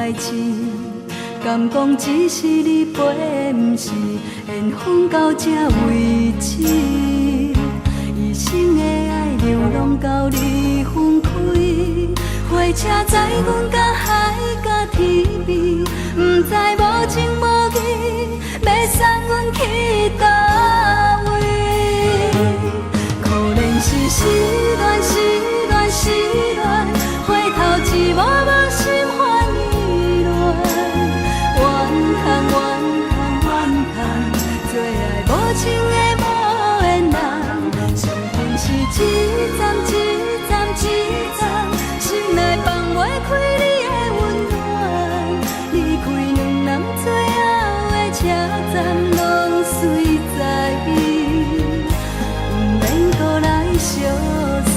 代志，敢讲只是你陪，不是缘分到这为止。一生的爱流浪到你分开，火车载阮到海甲天边，不知无情无义，要送阮去倒位？可怜是失恋，失恋，失恋，回头一幕幕心烦意乱，怨叹，怨叹，怨叹，最爱无情的无缘人，上恨是一站一站一站，心内放袂开你的温暖，离开两人最后的车站，拢随在伊，不免搁来相送。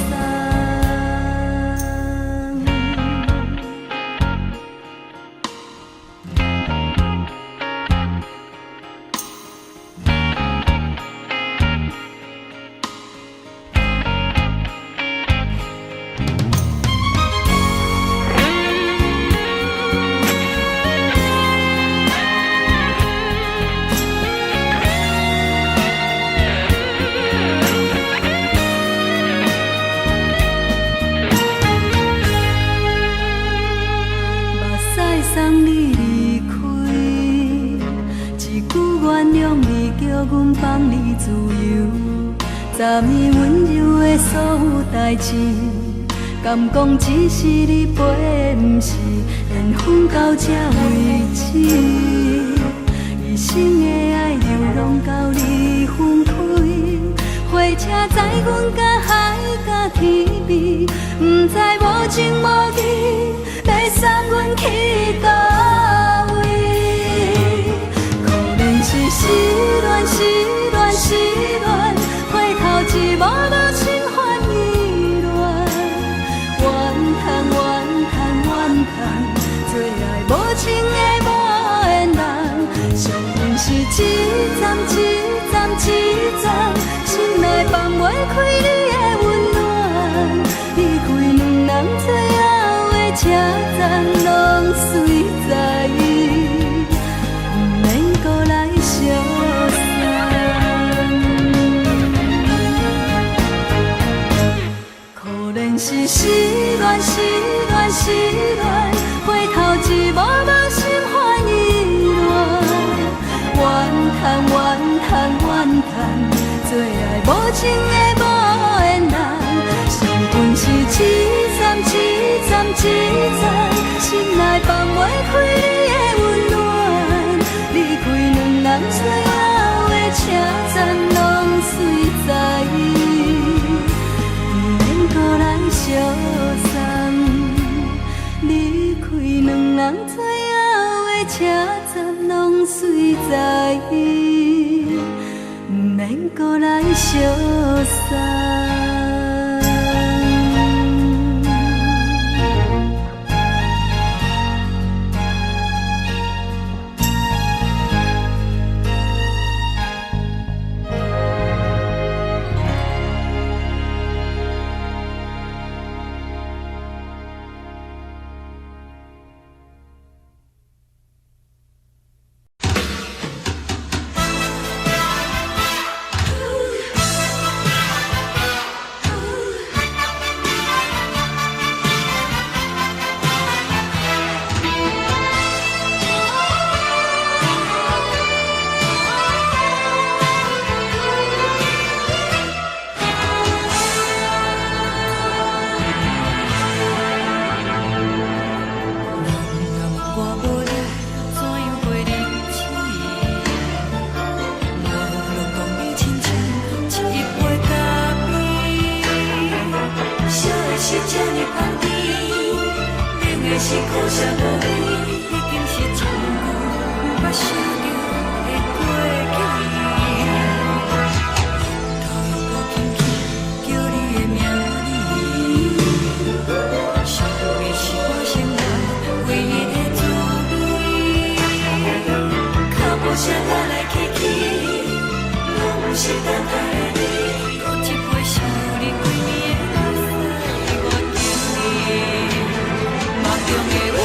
送你离开，一句原谅你，叫阮放你自由。昨暝温柔的所有代志，敢讲只是你陪，不是缘分到这为止。一生的爱流浪到你分开，火车载阮到海甲天边，不知无情无义，要送阮去倒位？可怜是失恋，失恋，失恋，回头一幕幕心烦意乱，怨叹，怨叹，怨叹，最爱无情的无缘人，上恨是一站一站一站，心内放袂开你的温暖，离开两人最后的车站，拢随在伊，不免搁来相送。可怜是失恋，失恋，失恋，回头一幕幕心烦意乱，怨叹，怨叹，怨叹，最爱无情的无缘人，上恨是一站一站一站，心内放袂开你的温暖，离开两人最后的车站，拢随在伊，不免搁来相送。离开两人最后的车站，拢随在伊，不免搁来相送。梦中的阮，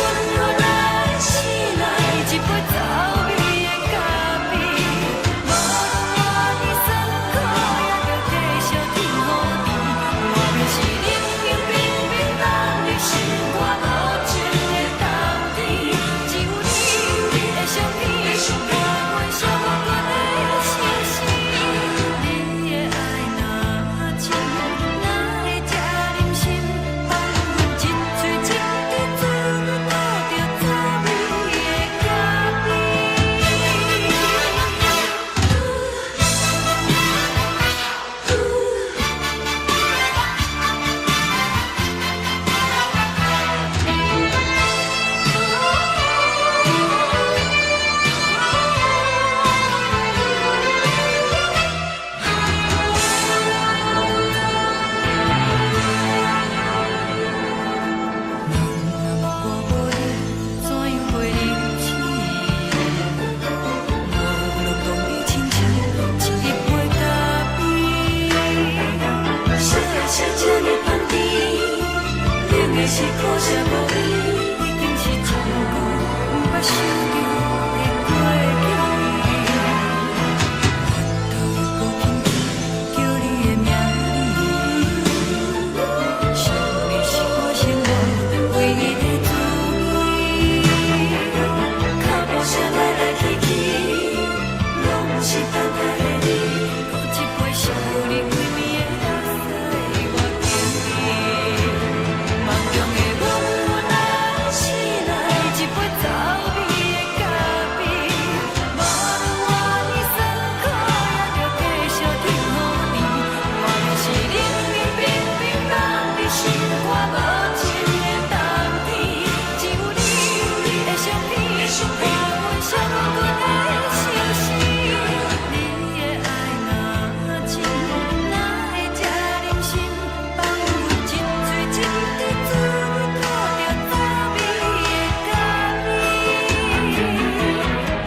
是苦涩无味，已经是一句不捌想求的过去。我都会记叫你的名字，想你是我生活唯一的滋味。脚步声来来去去，拢是等待的你，搁一杯是有你归暝的垃圾我敬你。梦中的我若醒来，一杯走味的咖啡，无论我呢酸苦，也着继续甜乎甜。我就是冷冷冰冰放伫心肝无情的冬天，只有你的相片，伴阮相困的相思。你的爱若真，哪会这忍心放阮一嘴一滴滋味，靠着早味的咖啡？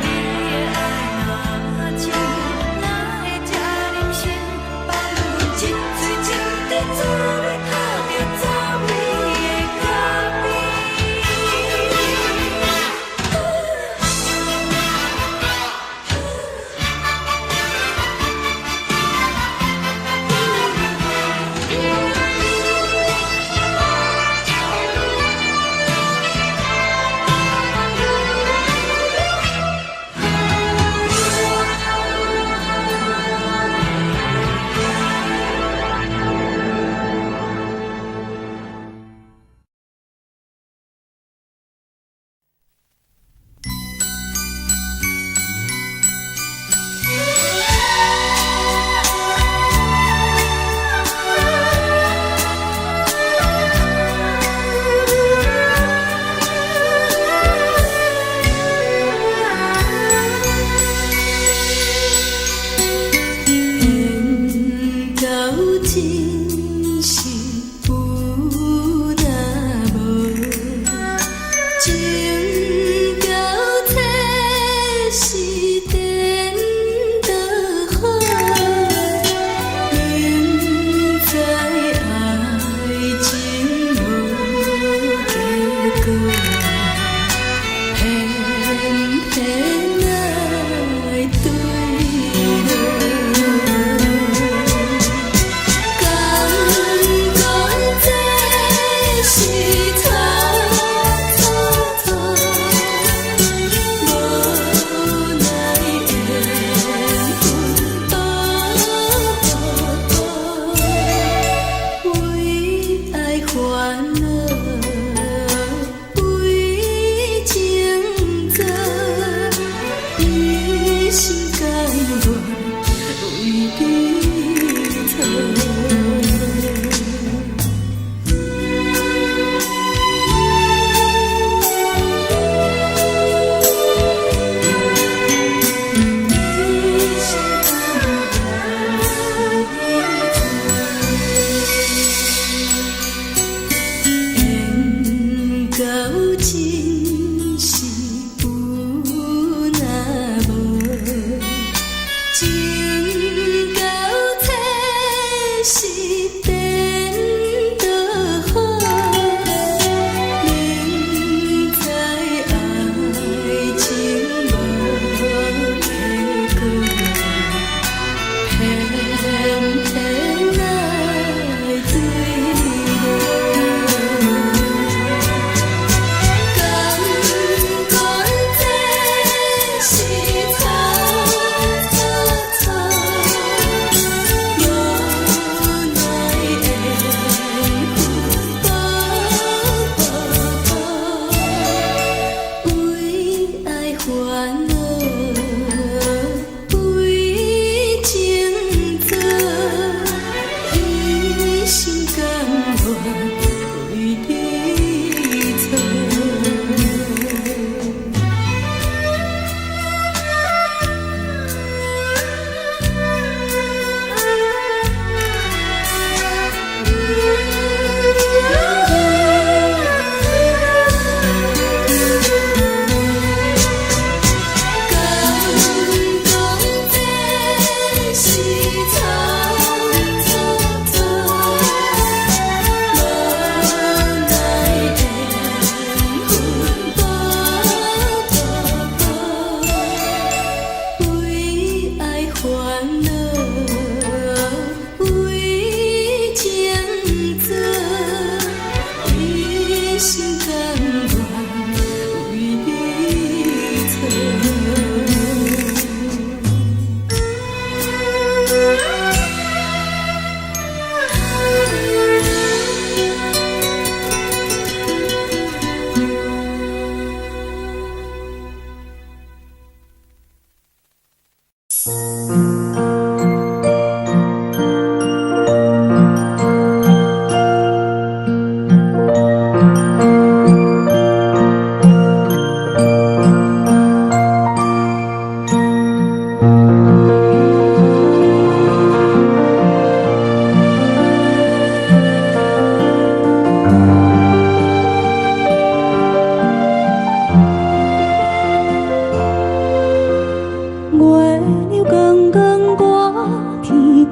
你的爱若真，哪会这忍心放阮一嘴一滴滋味，靠着早味的咖啡？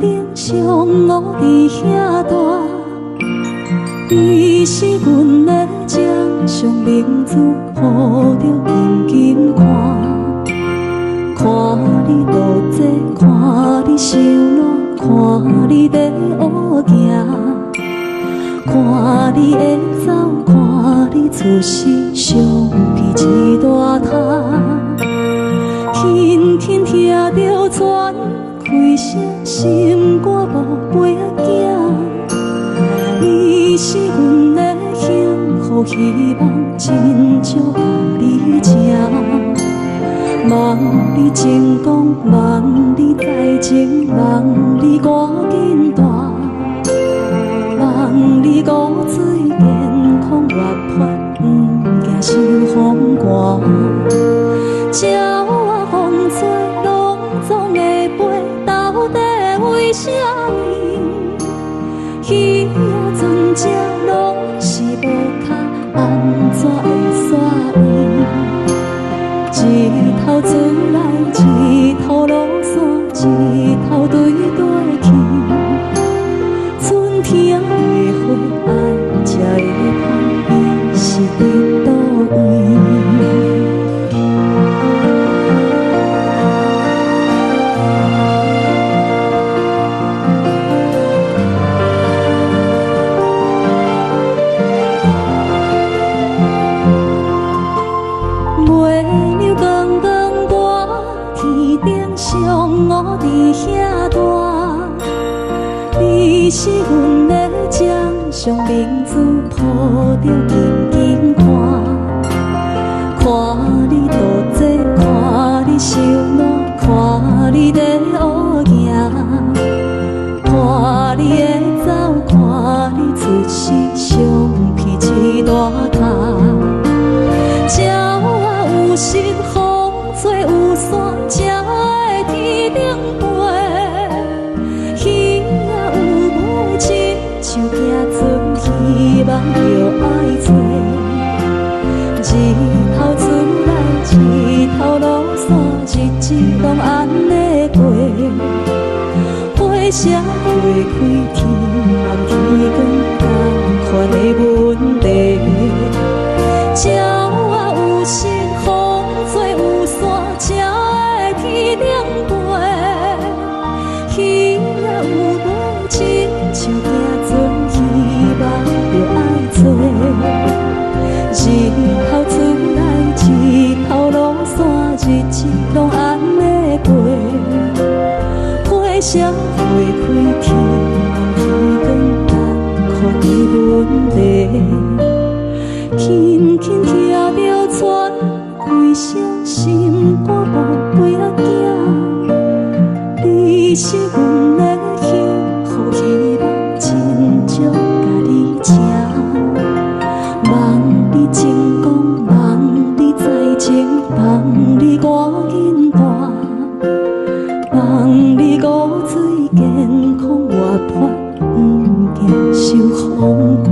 顶上我伫遐大，你是阮的掌上明珠，抱着紧紧看，看你渡这，看你受难，看你在乌行，看你会走，看你出世，相片一大摊，轻轻听着船开声，心肝宝贝仔囝，你是阮的幸福希望，真少甲你吃。望你成功，望你在前，望你赶紧大，望你骨髓健康活泼，不惊受风寒。鸟仔风吹，拢总会飞，到底为什么？鱼仔船只拢是无脚，安怎会煞伊？一头自来，一头落山，一头对对去。春天的花爱吃的香，伊是伫倒位？我伫遐大，你是阮的掌上明珠，抱着紧紧看，看你渡这，看你受难，看你在乌行，看你会走，看你出世，相片一大摊，鸟仔有心，风吹有伞，才会天顶飞，鱼仔有尾，亲像行船，希望着爱做。一头出来，一头落山，日子拢安尼过。花谢花开，天暗天光，同款的问题。鸟仔有心，风吹有伞，才会天顶飞。鱼仔有尾，亲像行船，希望着爱做。一头出来，一头落山，日子拢安尼过。花谢花开，天暗天光，同款的问题。轻轻听着船开声，心肝宝贝仔囝，你是阮的幸福希望，真少甲你请。望你成功，望你在前，望你赶紧大，望你骨髓健康活泼，不惊受风寒。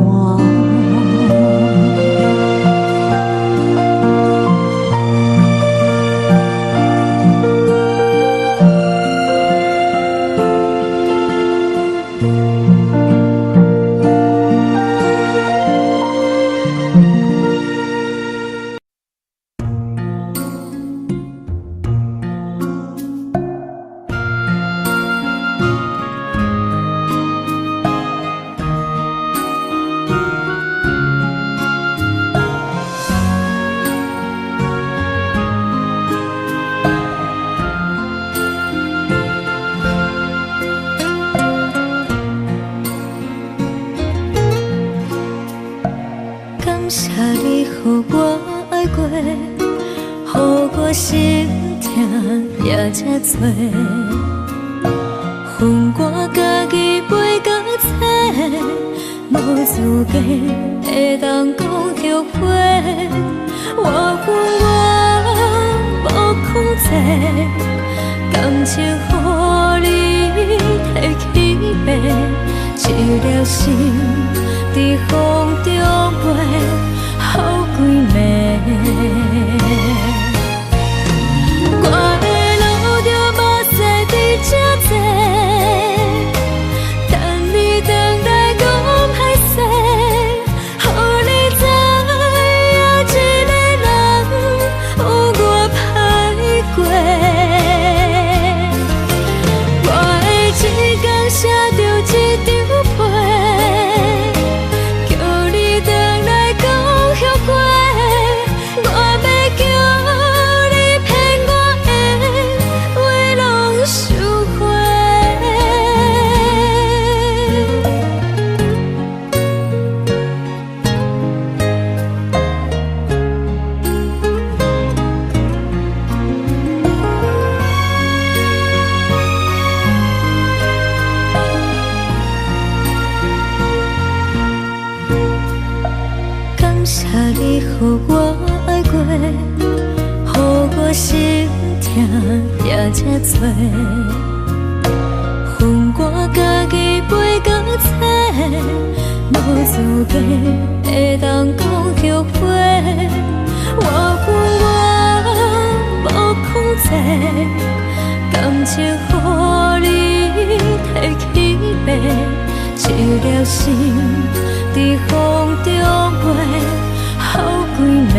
心痛也这多，恨我家己袂到切，无资格会当讲后悔。我恨我无控制，感情予你摕去卖，一粒心伫风中飞，好几暝。我的路着目屎伫这多，听才多，分我家己飞到切，无资格会当讲后悔。我分我无控制，感情予你摕去卖，一粒心伫风中飞，好几暝。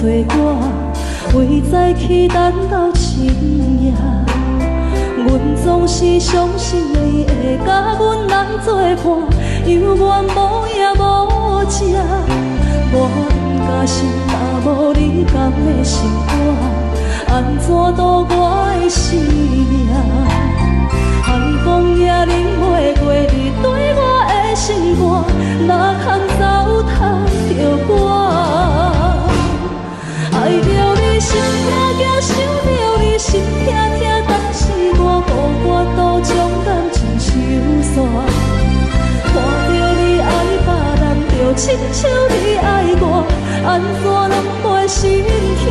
找我，为在去等到深夜。阮总是相信你会甲阮来作伴，犹原无影无迹。我假是若无你甘的心肝，安怎度我的生命？寒风也忍袂过你对我的心肝，哪通糟蹋着我？爱着你心痛痛，想着你心痛痛，但是我予我都将感情收煞。看着你爱别人，就亲像你爱我，安怎拢袂心痛？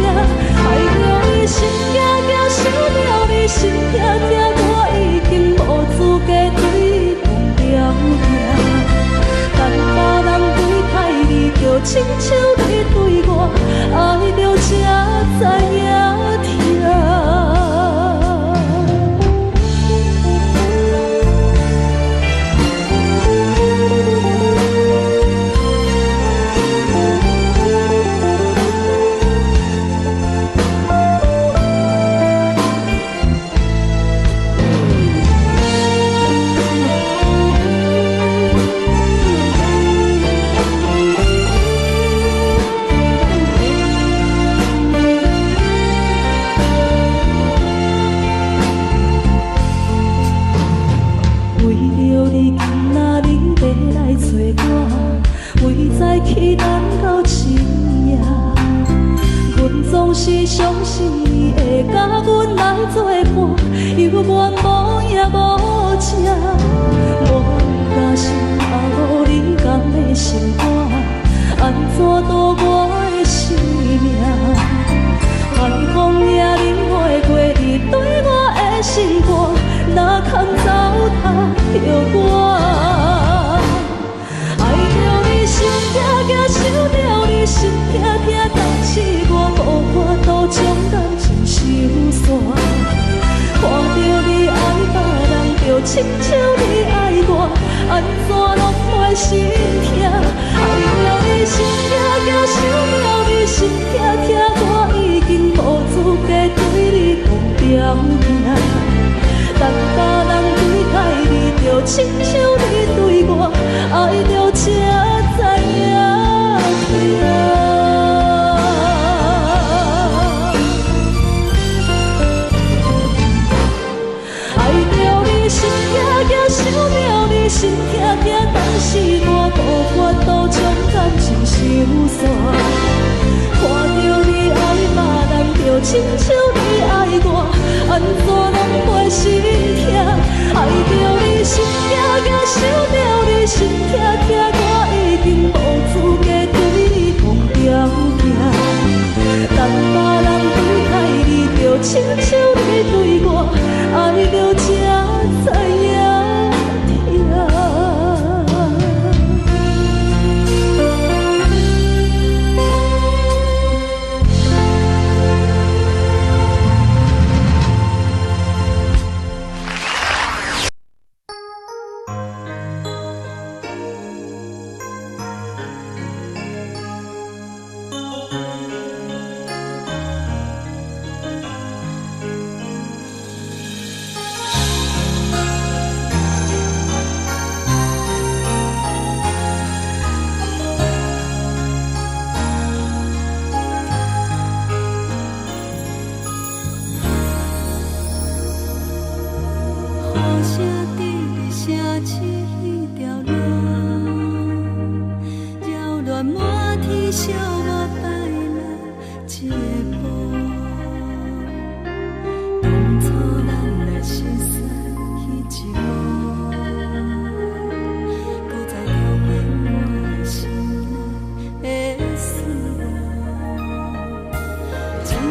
爱着你心痛痛，想着你心痛痛，我已经无资格对讲了听。但别人对待你，就亲像你对我，爱着才知影痛。去等到深夜，阮总是相信你会甲阮来作伴，犹原无影无迹。我假是若无你甘的心肝，安怎度我的生命？寒风也忍袂过你对我的心肝，哪通糟蹋着我？心痛痛，想着你心痛痛，但是我无法度将感情收煞。看着你爱别人，就亲像你爱我，安怎拢袂心痛？爱着你心痛痛，想着你心痛痛，我已经无资格对你讲条命。但别人对待你，就亲像你对我，爱着才知影痛。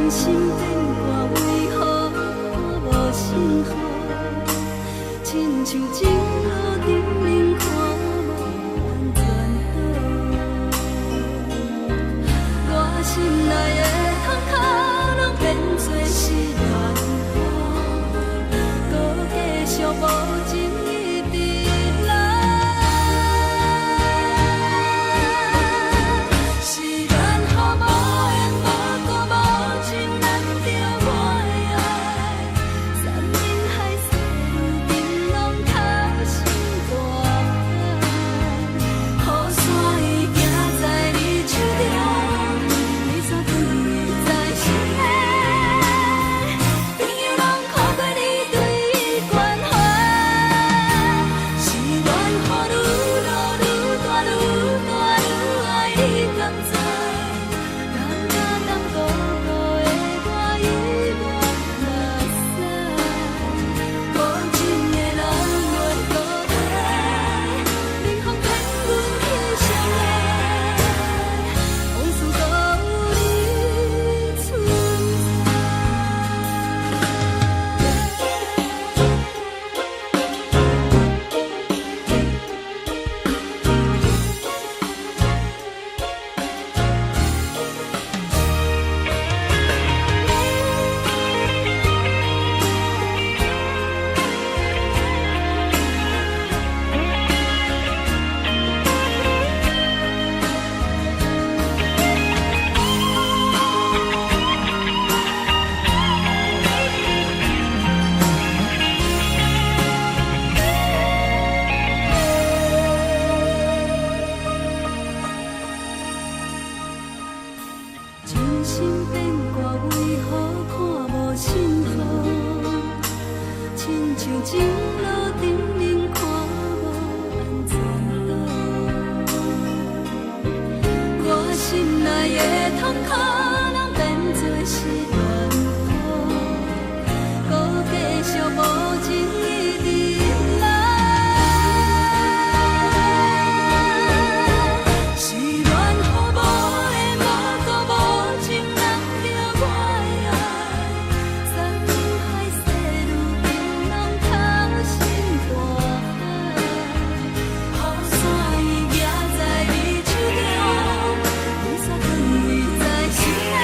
心变卦为何看无信号？亲像情路顶面看无安全岛，我心内的坎坷拢变作是乱雨，搁继续无情一直来。是缘和无缘，无故无情，难着我的爱。山盟海誓，如今拢透心大海。雨伞已行在你手中，你却不会在心内。朋友拢靠过你对关怀，是缘和愈落愈大愈大愈爱你甘知？人若当孤孤的我已无目屎，无情的人袂孤单，冷风骗阮去相爱，往事都有你存真心变卦为何看无信号？亲像情路顶面看无安全岛，我心内的坎坷拢变作是乱雨，搁继续无情一直来。是缘和无缘，无故无情，难着我的爱。山盟海誓，如今拢透心大海。雨伞已行在你手中，你却不会在心内。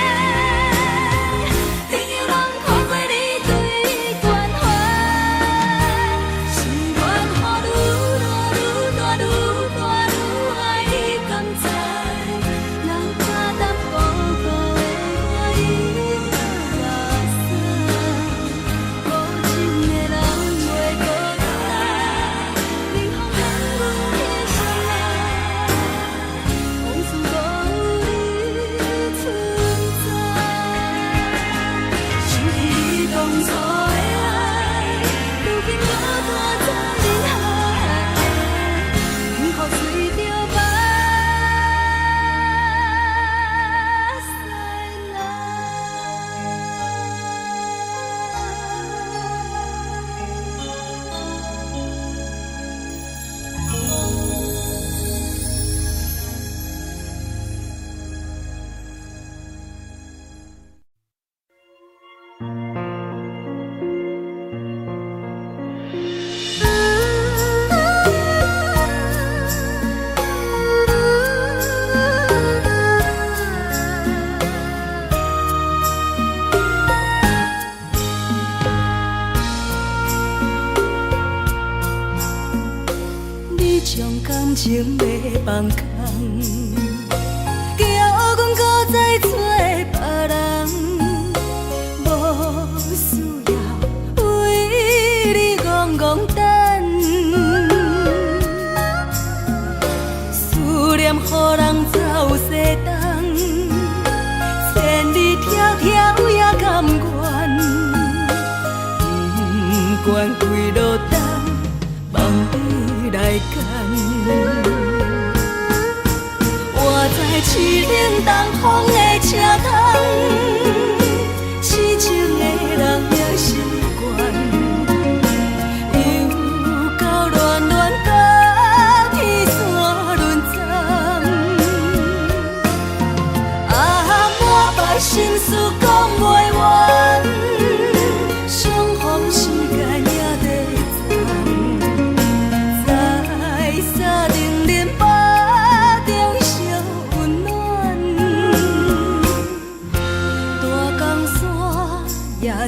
朋友拢靠过你对关怀，是缘和愈落愈大愈大愈爱你甘知？人若当孤孤的我已无目屎，无情的人袂孤单，冷风骗阮去相爱，往事都有你存在。想起你当初的爱，如今孤单在人海，幸福随着目屎你将感情要放空，叫阮搁再找别人，无需要为你戆戆等。思念予人走西东，千里迢迢也甘愿，不管几路东，望你来干。我在凄冷东风的车窗，痴情的人也习惯，又到乱乱甲天线轮转。啊，满腹心事讲袂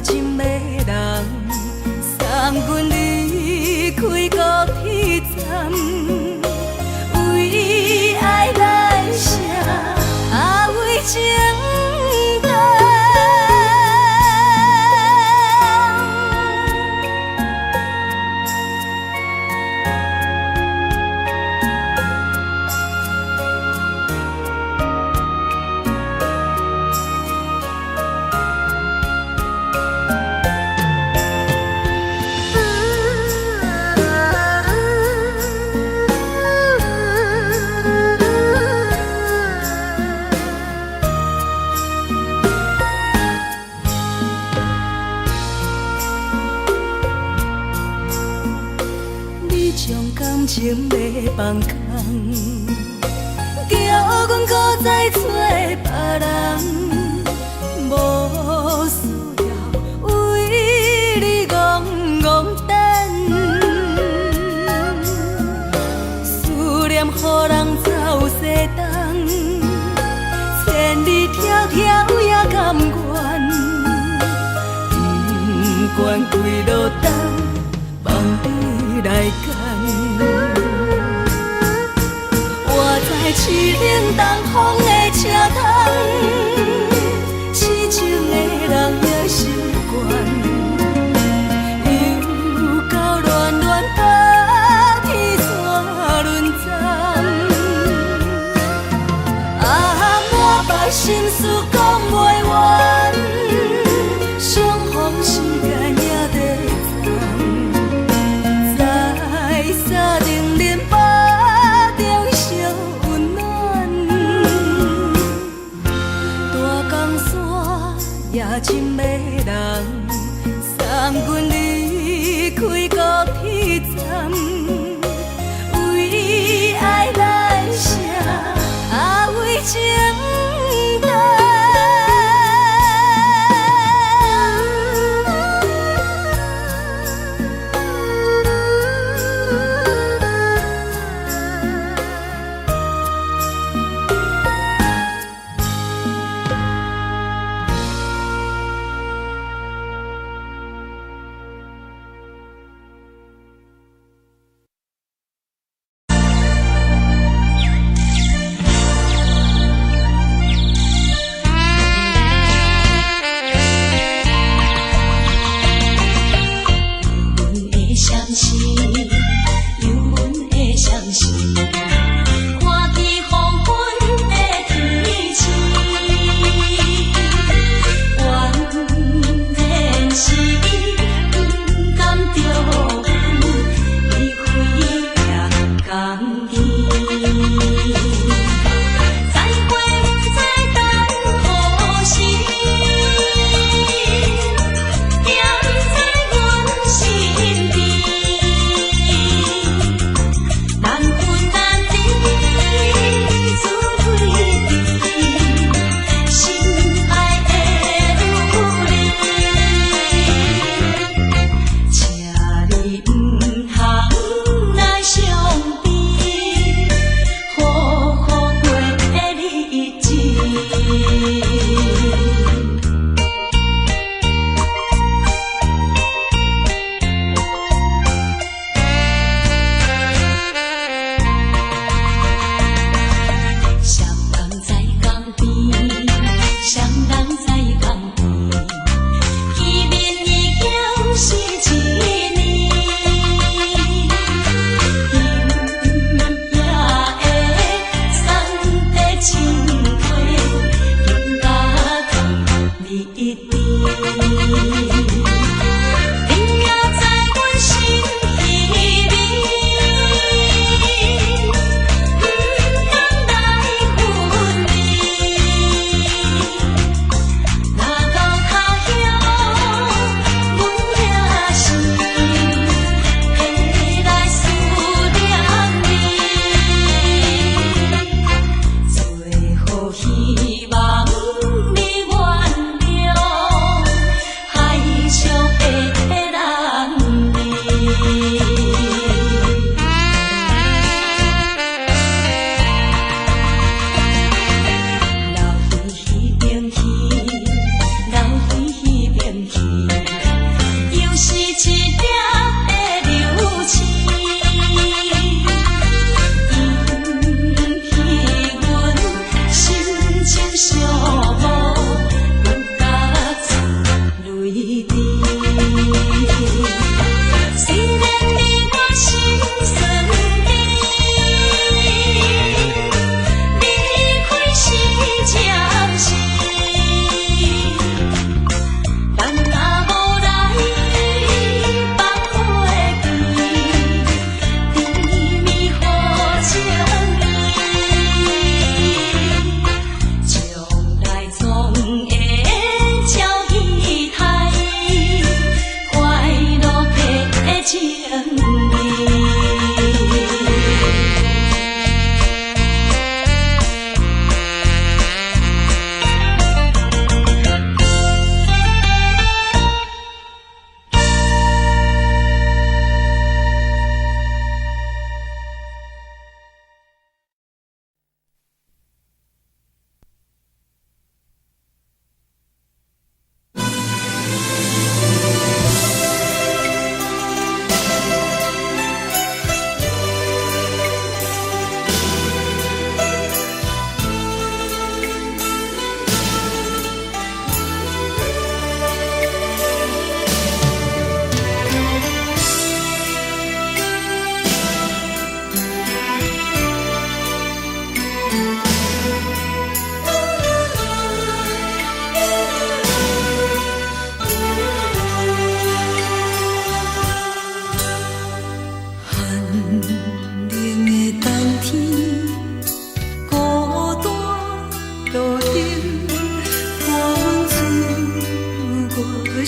真迷人，送阮离开高铁站，为爱来写，为情重。感情要放空，叫阮搁再找别人，无需要为你戆戆等。思念予人走西东，千里迢迢也甘愿，不管几落冬，放你来干。我在市冷东风的车窗，痴情的人也习惯，又到恋恋把天线轮转。满腹心事讲袂完，相逢时间也在站，在沙定林巴中烧温暖，大江山也真迷人，送阮离开高铁站，为爱来写，为情重。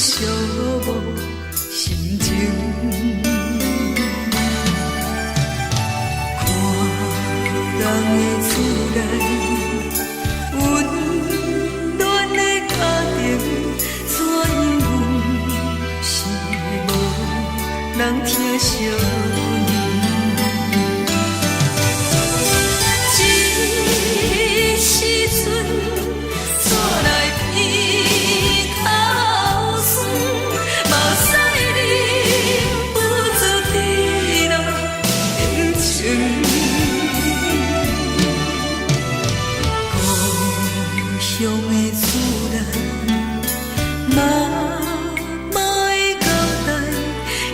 寂寞心情。看人的厝内温暖的家庭，怎因阮是无人疼惜你？这时阵厝内鼻口酸，嘛使忍不住滴落眼睛。故乡的厝内，嘛会交代，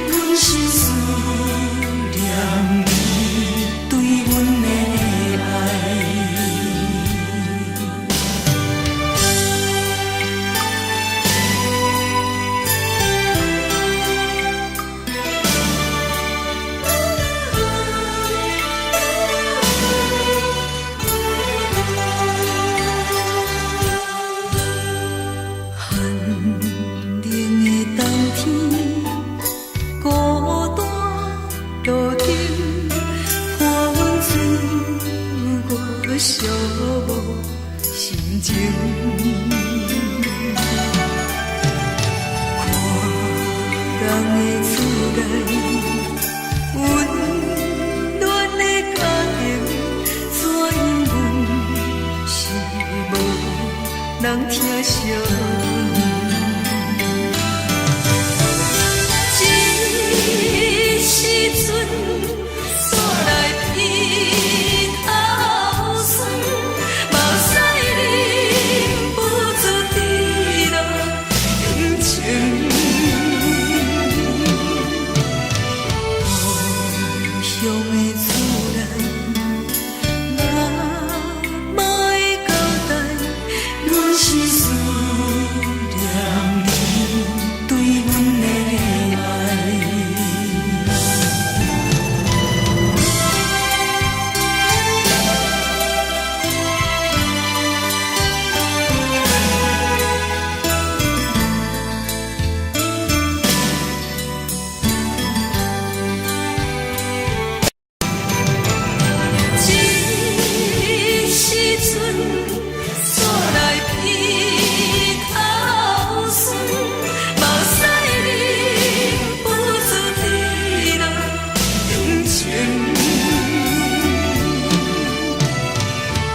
阮是思念你对阮的爱。寒冷的冬天，孤单路顶，看阮醉我寂寞心情。看人的厝内温暖的家庭，怎因阮是无人疼惜你？这时阵厝内鼻口酸，嘛使忍不住滴落眼睛。故乡的厝内，嘛会交代，阮是思念你对阮的爱。这时阵厝内鼻口酸，嘛使忍不住滴落眼睛。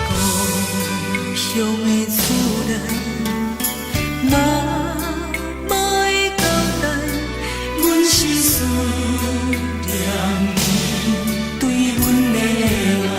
故乡的厝内，嘛会交代，阮是思念你对阮的爱。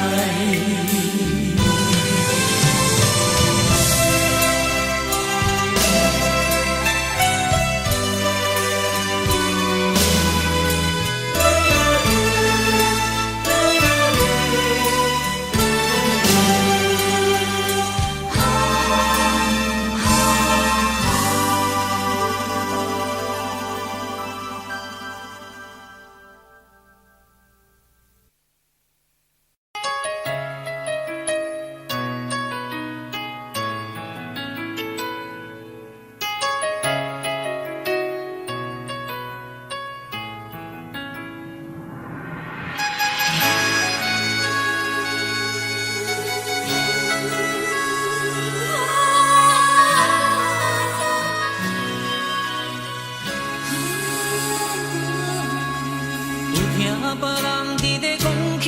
听别人伫咧讲起，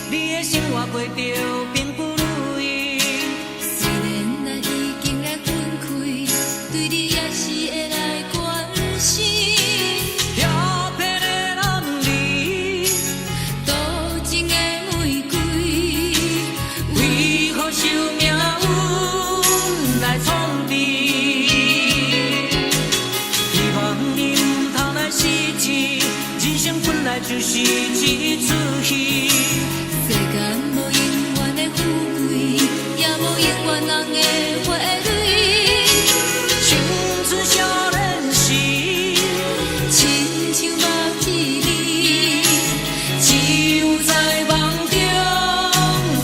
你的生活过着并不如意。虽然咱已经来分开，对你也是会来关心。调皮的男儿，多情的玫瑰，为何受命运来创治？希望你唔通来失志，人生本来就是一出戏。世间无永远的富贵，也无永远人的花蕊。青春少年时，亲像目睭里，只有在梦中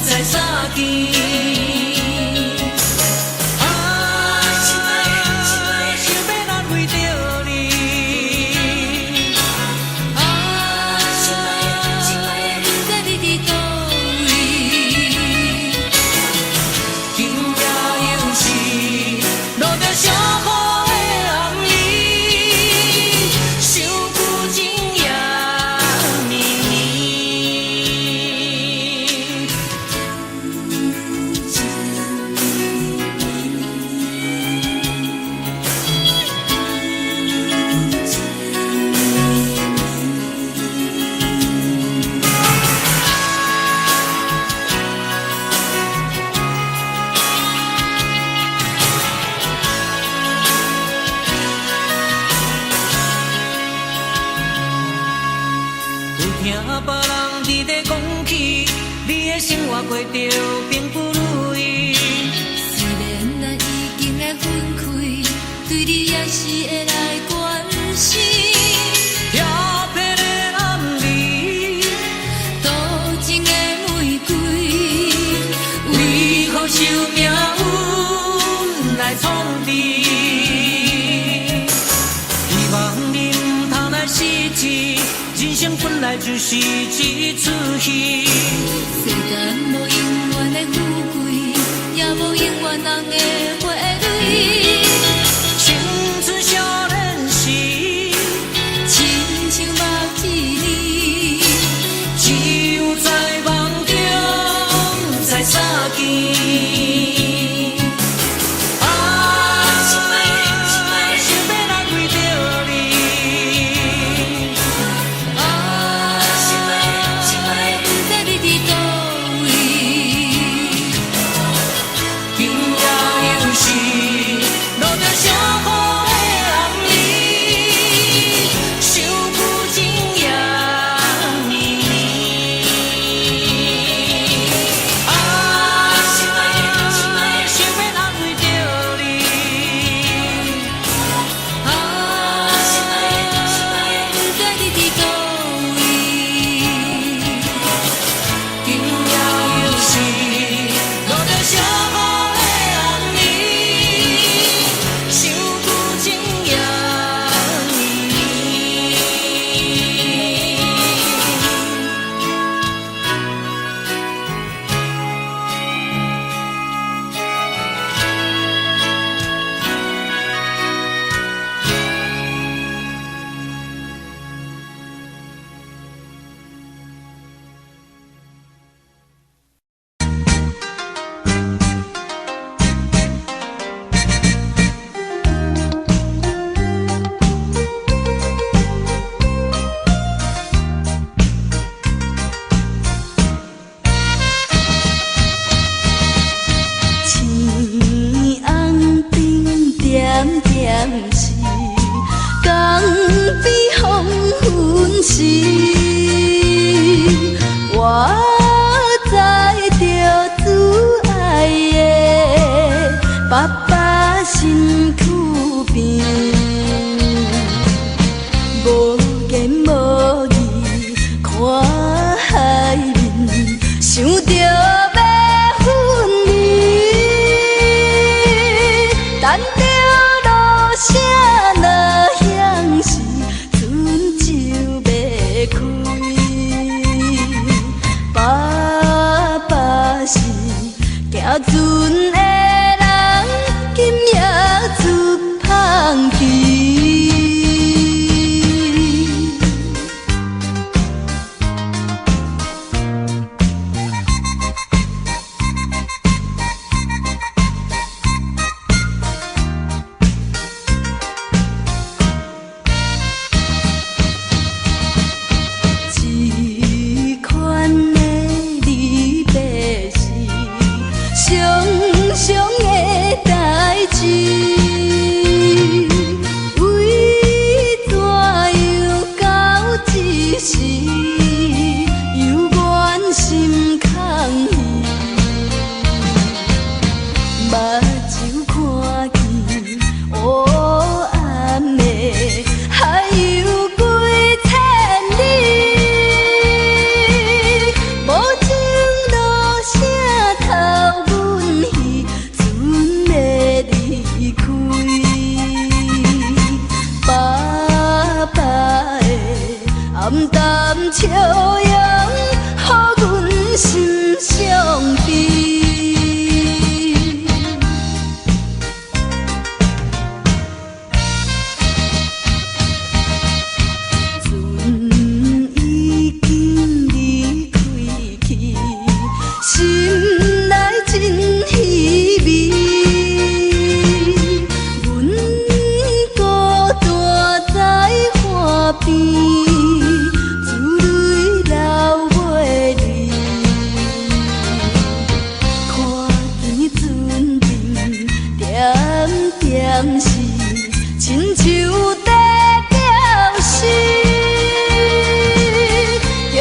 在相见。啊，想要安慰着。听别人伫咧讲起，你的生活过着并不如意。虽然咱已经会分开，对你也是会来关心。调皮的男儿，多情的玫瑰，为何受命运来创治？希望你唔通来失志，人生本来就是一出戏。世间无永远的富贵，也无永远人的花蕊。青春少年时，亲像目睭里，只有在梦中才相见。亲像在调戏，着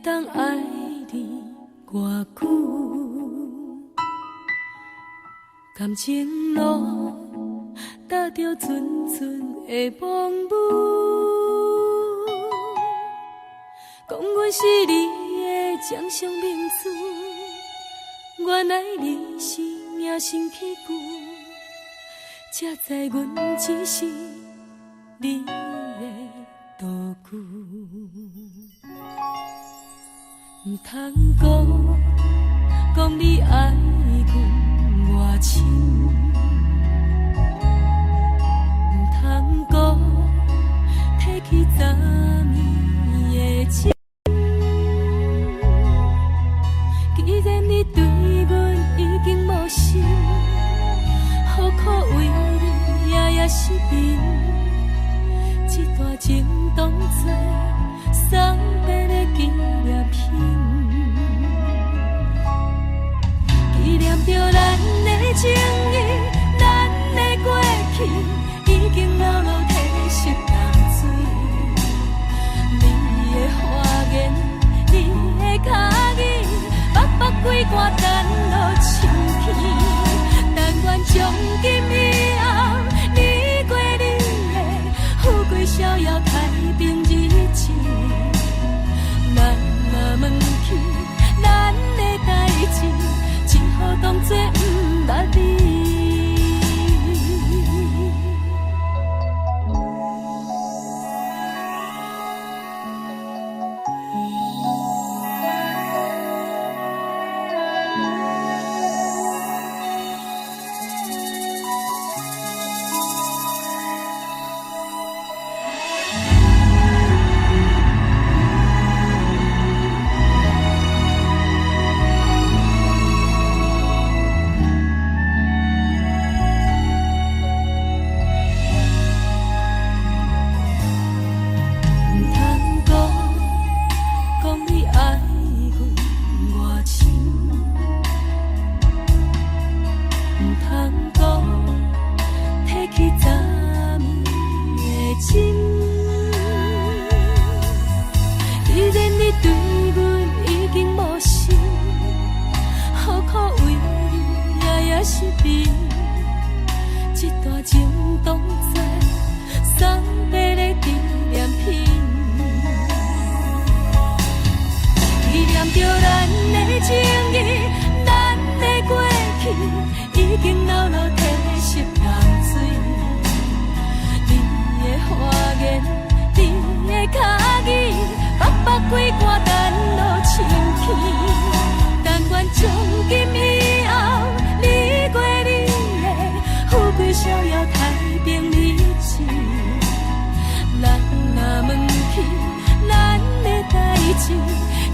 当爱你偌久？感情路踏着纯纯的风舞，讲阮是你的掌上明珠，原来你是命生起句，才知阮只是你的道具。唔通讲你爱阮偌深，唔通讲提起昨暝的情。既然你对阮已经无心，何苦为你夜夜失眠？这段情当作送别的纪念品。纪念着咱的情谊，咱的过去，已经牢牢褪色淡水。你的花言，你的脚语，默默几挂等落深去。但愿从今以后，你过你的富贵逍遥太平日子。咱若问起咱的代志，只好当作不捌你。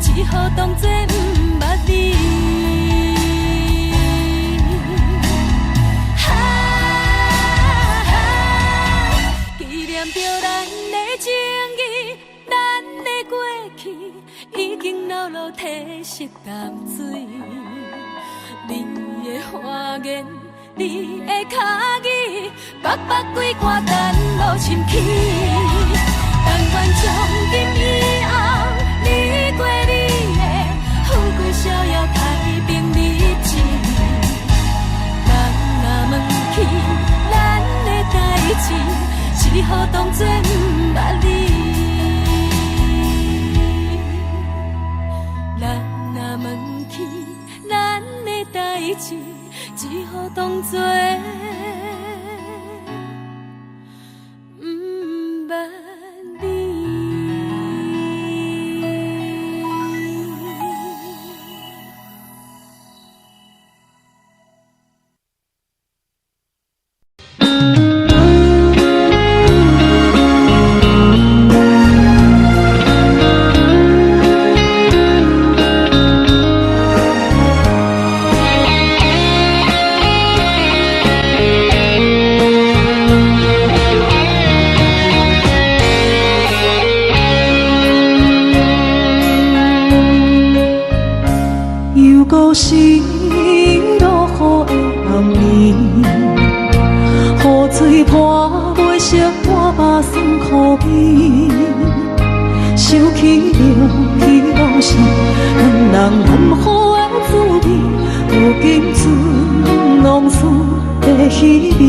只好当作不捌你。纪念着咱的情谊，咱的过去已经牢牢褪色淡水。你的花言，你的脚语，默默几挂等落深去。但愿从今以后，你过你的富贵逍遥太平日子。咱若问起咱的代志，只好当作不捌你。咱若问起咱的代志，只好当作不捌你。是落雨的暗暝，雨水泼袂湿我目酸苦悲，想起着彼拢是两人难好的滋味，如今存往事的稀微，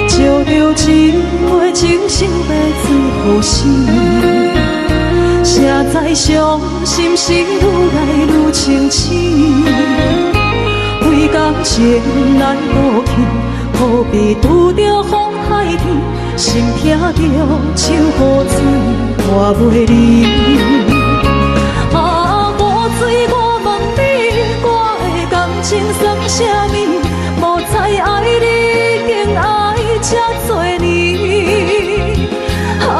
照着一杯情深白水予死，谁知伤心事愈来愈清醒，为感情来倒去，何必拄着风海天，心痛着手雨水拖袂离。啊，雨水，我问你，我的感情算啥物？无再爱你，竟爱这多年。啊，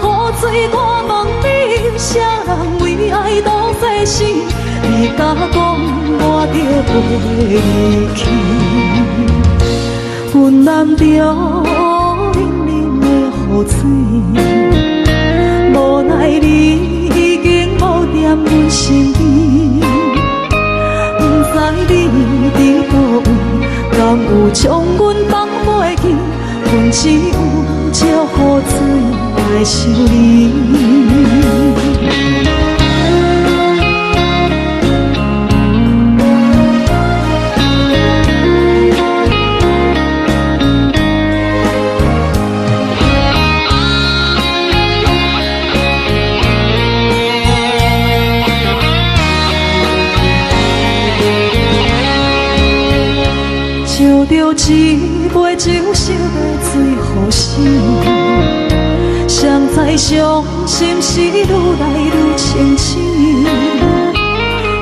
雨水，我问你，啥人为爱赌世事？你敢讲我着袂离去？阮难着冷冷的雨水，无奈你已经无踮阮身边，不知你伫倒位，敢有将阮放袂记？阮只有借雨水来想你。着一杯酒烧的水予死，谁知伤心事愈来愈清醒，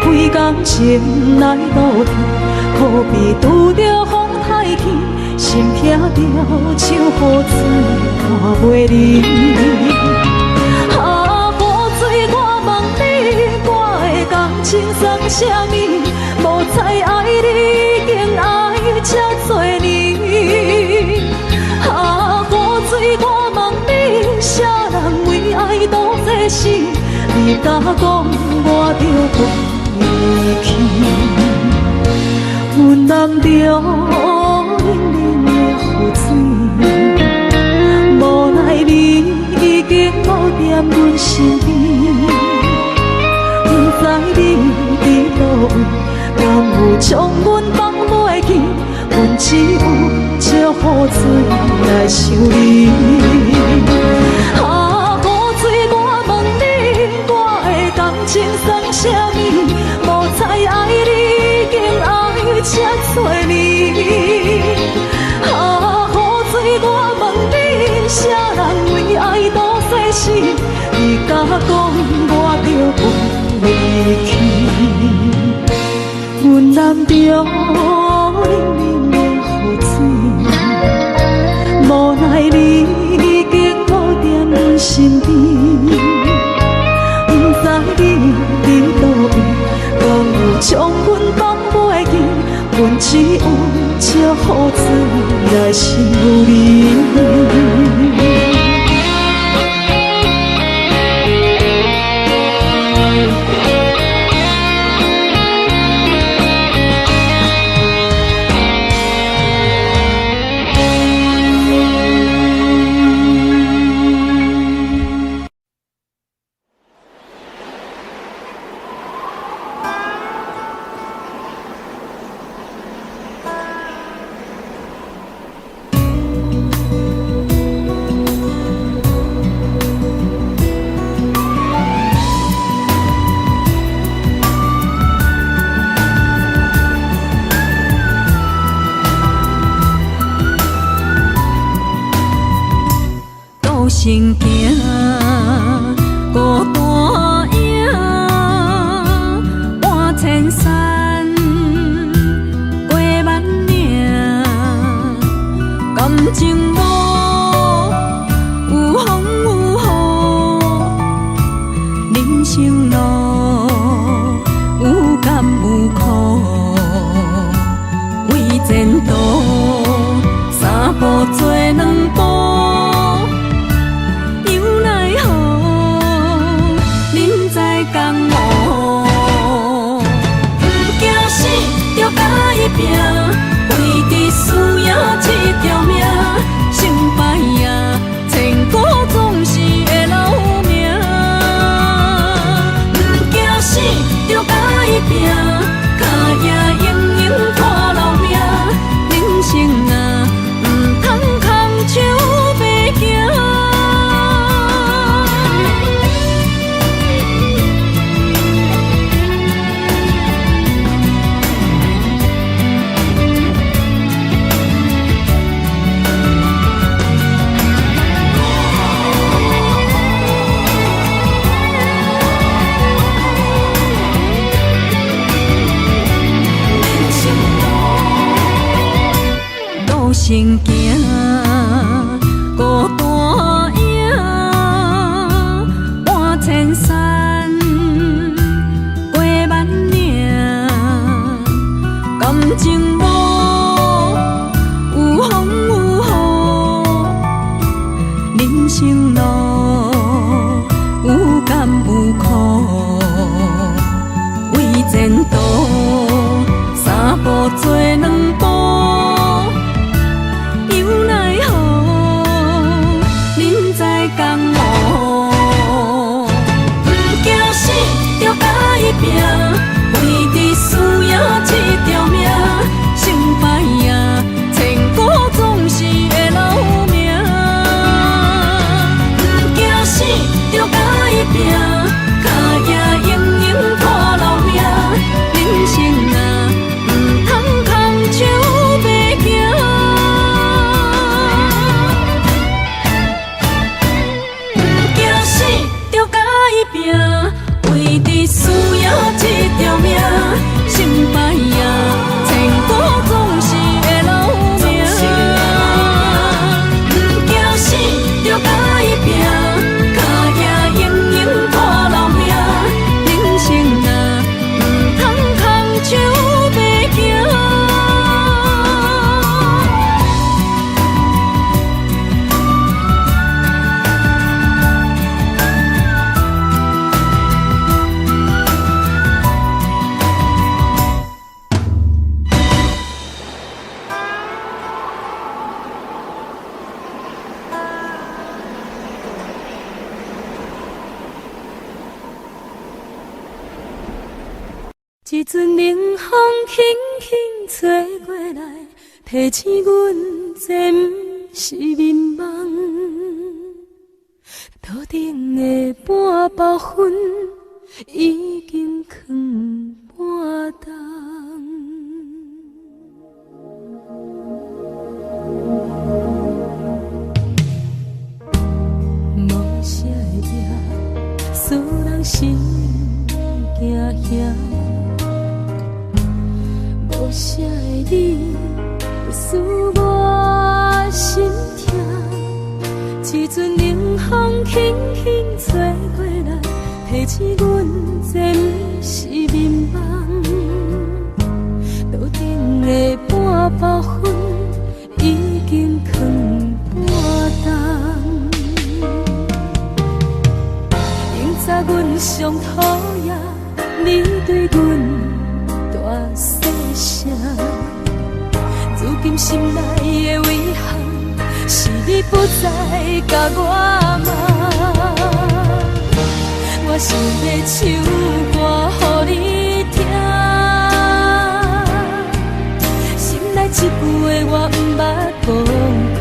为感情来倒腾，何必拄着风太天，心痛着手雨水拖袂离。啊，雨水，我问你，我的感情算啥物？无再爱你，竟爱这多年。啊，雨水，我问你，啥人为爱赌这事？你敢讲我着袂离去？阮人着冷冷的雨水，无奈你已经无踮阮身边，不知你伫倒位，敢有将阮放袂记？阮只有借雨水来想你。啊，雨水，我问你，我的感情算啥物？无再爱你，竟爱这多年。啊，雨水，我问你，啥人为爱赌世事？你敢讲我着袂离去？阮难着冷冷的雨水，无奈你已经无踮阮身边，不知你伫倒位，敢有将阮放袂记？阮只有借雨水来想你。行行，孤单影，半千山，过万岭，感情路有风有雨，人生路有甘有苦，为前途三步做两步。拼，为伫输赢这条命，成败赢，千古总是会留名。难有苦，为前途三步做两步，又奈何人在江湖，不惊死就甲伊拼，为只需要一条命，成败赢，千古总是会留名。不惊死就甲伊拼，脚也硬硬拖老命，人生啊，唔通空手白行。不惊死就甲伊拼，为只需要一条命，成败赢，千古总是会留名。不惊死就甲伊拼，脚也硬硬拖老命，人生啊，唔通空手白行。一阵冷风轻轻吹过来，提醒阮这不是眠梦。头顶的半包云已经藏半冬。无啥会赢，使人心惊惊。无啥的你，使我心痛。一阵冷风轻轻吹过来，提醒阮这不是眠梦。头顶的半包云已经藏半冬。明早阮上讨厌你对阮大细声，如今心内的遗憾，是你不再甲我骂。我想要唱歌予你听，心内一句话我不捌讲过，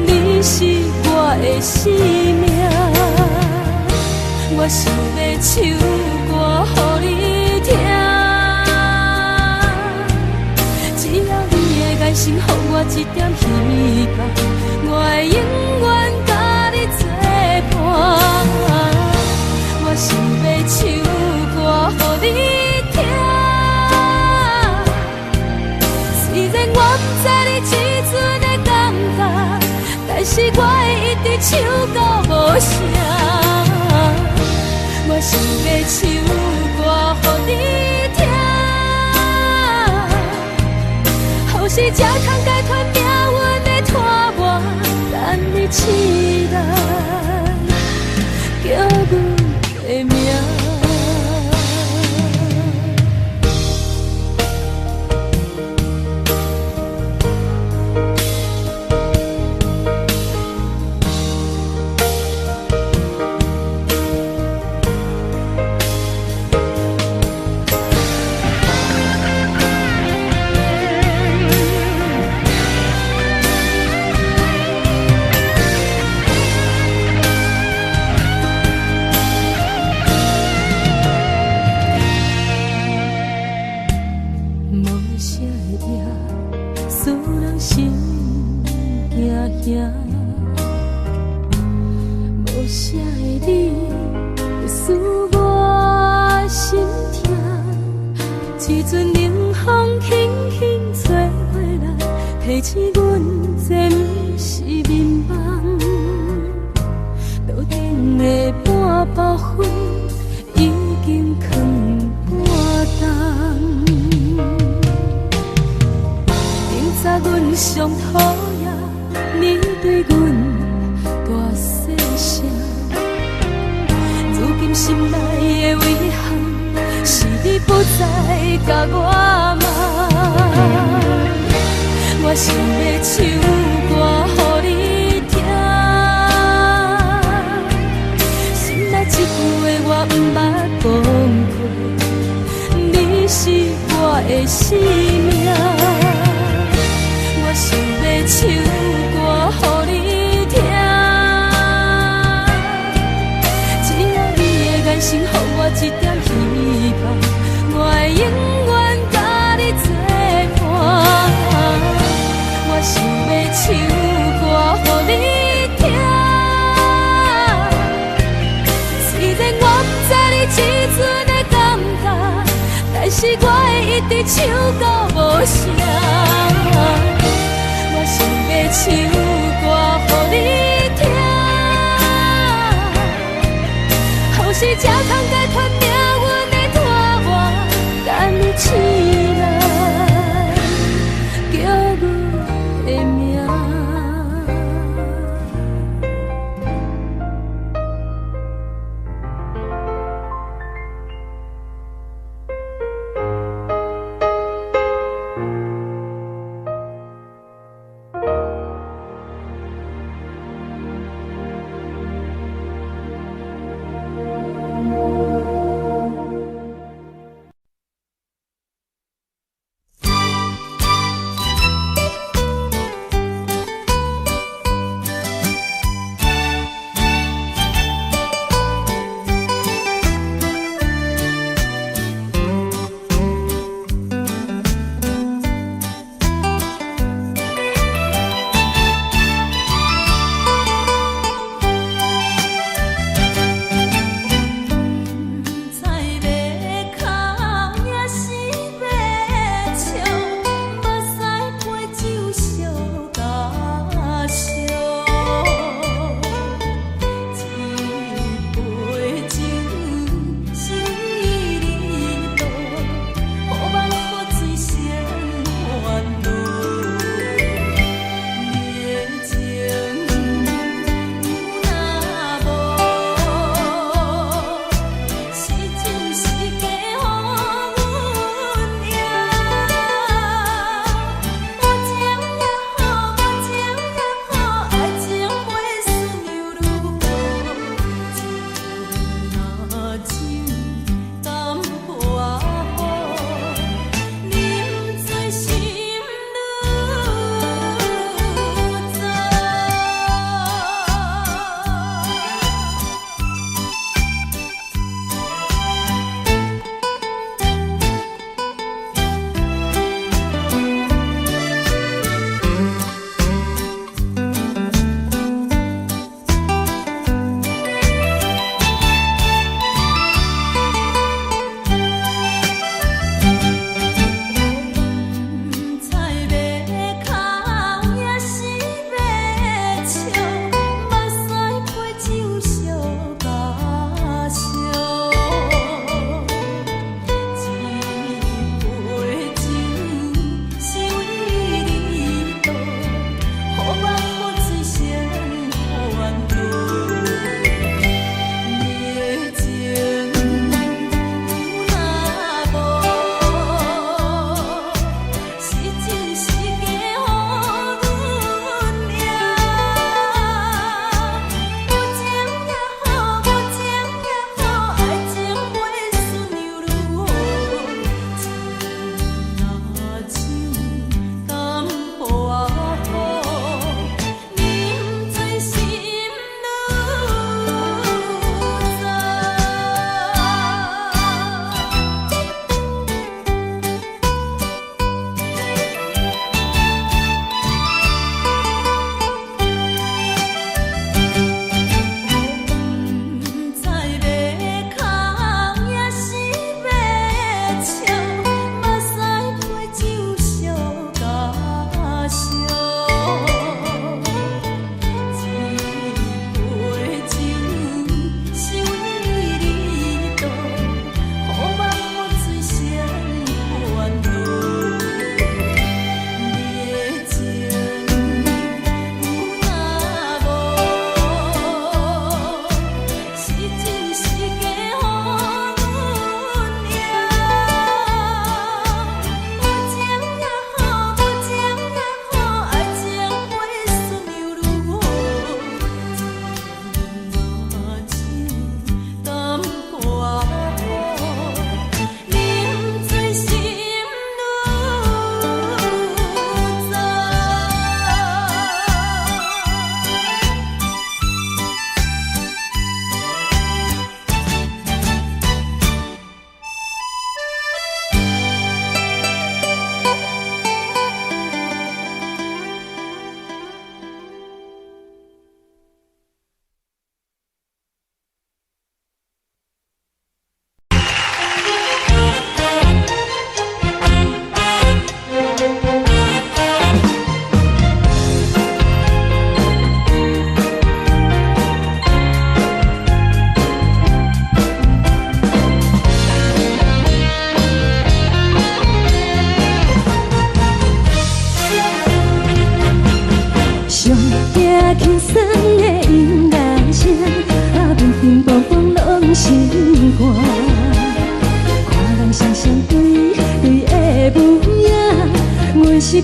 你是我的生命。我想要唱歌予你听，只要你会爱心，予我一点希望，我会永远甲你作伴。我想要唱歌予你听，虽然我不知你这阵的感觉，但是我会一直唱到无声。我想要唱歌予你听，后世才通解脱命运的拖磨，等你期待叫阮的名。无啥的你，会使我心痛。一阵冷风轻轻吹过来，提醒阮这不是眠梦。头顶的半包云已经藏半冬。明早阮上讨厌你对阮大细声。心内的遗憾，是你不再甲我骂。我想要唱歌予你听，心内一句话我毋捌讲过，你是我的生命。我想要唱歌予你听，只要你的眼神予我一点希望，我会永远甲你作伴。我想要唱歌予你听，虽然我不知你这阵的感觉，但是我会一直唱到无声。我想要唱歌予你听，后世才通解脱命运的拖磨，等你醒来叫阮的名。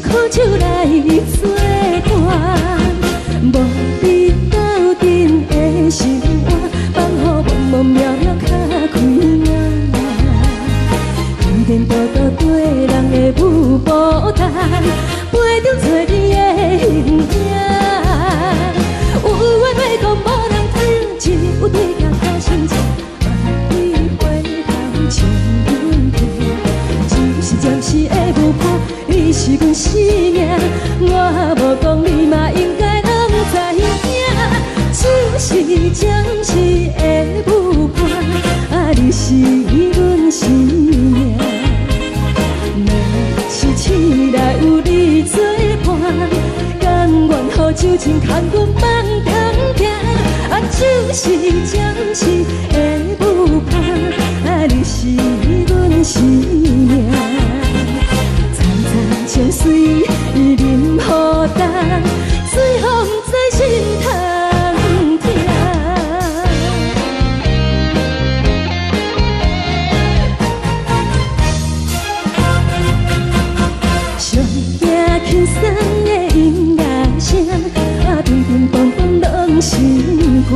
苦酒来作伴，无你斗阵的生活，放乎茫茫渺渺较开眼。颠颠倒倒对人的舞步弹，陪着找你的形影。有话要讲无人听，只有对镜头心情，万里回头唱阮听。就是暂时的舞伴，你是阮生命，我无讲你嘛应该拢知影。就是暂时的舞伴，啊，你是阮生命。若是醒来有你作伴，甘愿予酒精牵阮放通行。啊，就是暂时的舞伴，啊，你是阮生命。层层情水任何等，水风在心通听。上惊轻松的音乐声，啊，乒乒乓乓拢心肝。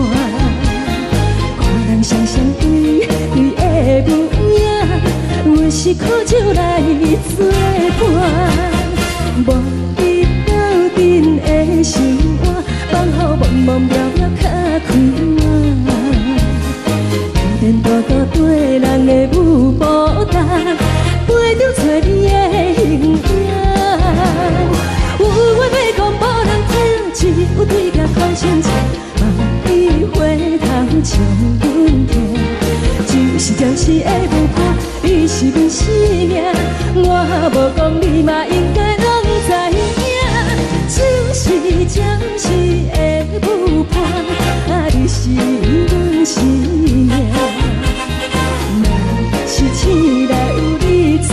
看人双双对对的模样，有时苦酒来作伴。无你斗阵的生活，放乎茫茫渺渺较开眼。颠颠倒倒对人的舞步弹，陪着找你的形影。有话要讲无人听，只有对镜看心情，望你回头唱阮听。就是暂时的舞伴，你是阮生命，我无讲你嘛应该拢知影。就是暂时的舞伴，啊，你是阮生命。若是醒来有你作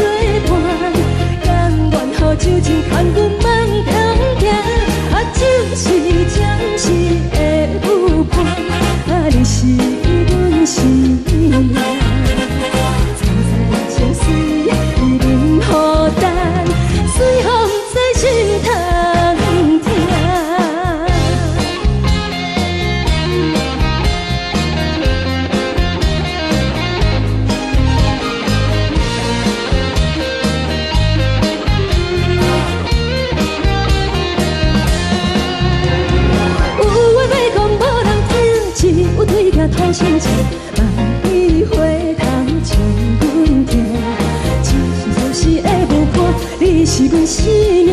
伴，甘愿予酒精牵阮放通行。啊，就是暂时的舞伴，啊，你是阮生命。层层情水任何等，随风在心通听。有话要讲无人听，只有对镜讨心情，望你回头唱阮听。就是的舞伴，你是阮生命，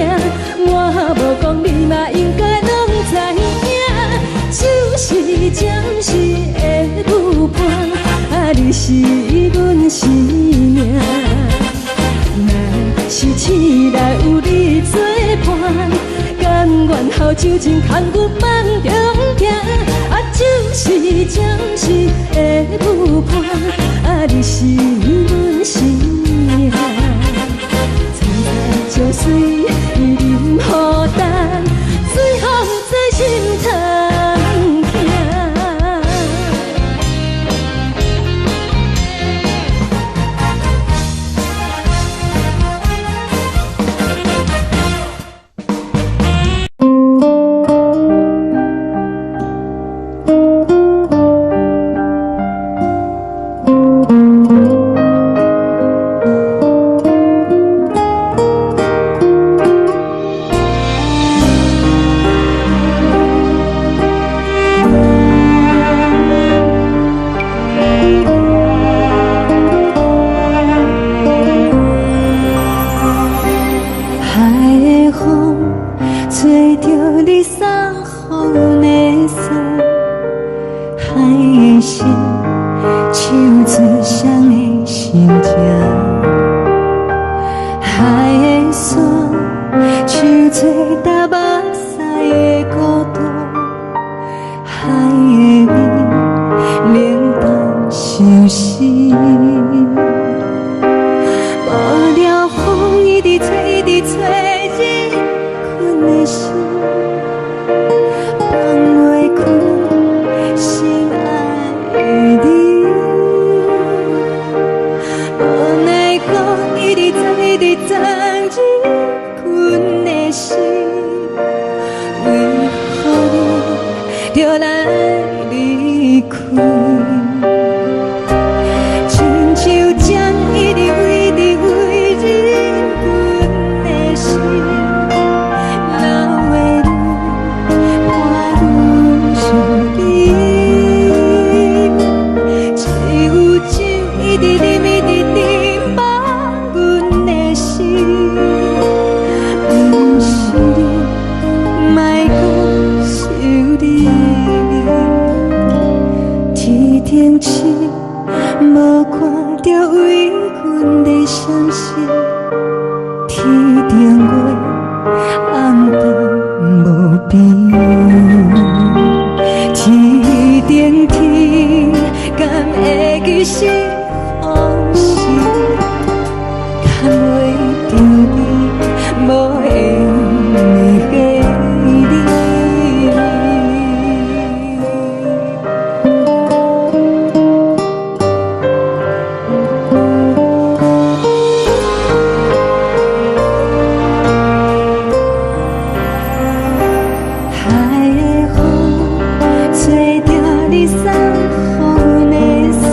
我无讲你嘛应该拢知影。就是暂时的舞伴，啊，你是阮生命。若是醒来有你作伴，甘愿予酒精牵阮放中行。啊，就是暂时的舞伴，啊，你是阮生命。层层情水任何等，随风在心通听。在等日困的有酒一直啉一直啉，放阮的心。不是你，莫讲想你。天顶星，无看到为阮在闪烁。天顶月，红淡无边。天顶天，敢会记是往事？敢袂着你，无缘的你。海的风，吹着你送予阮的衫。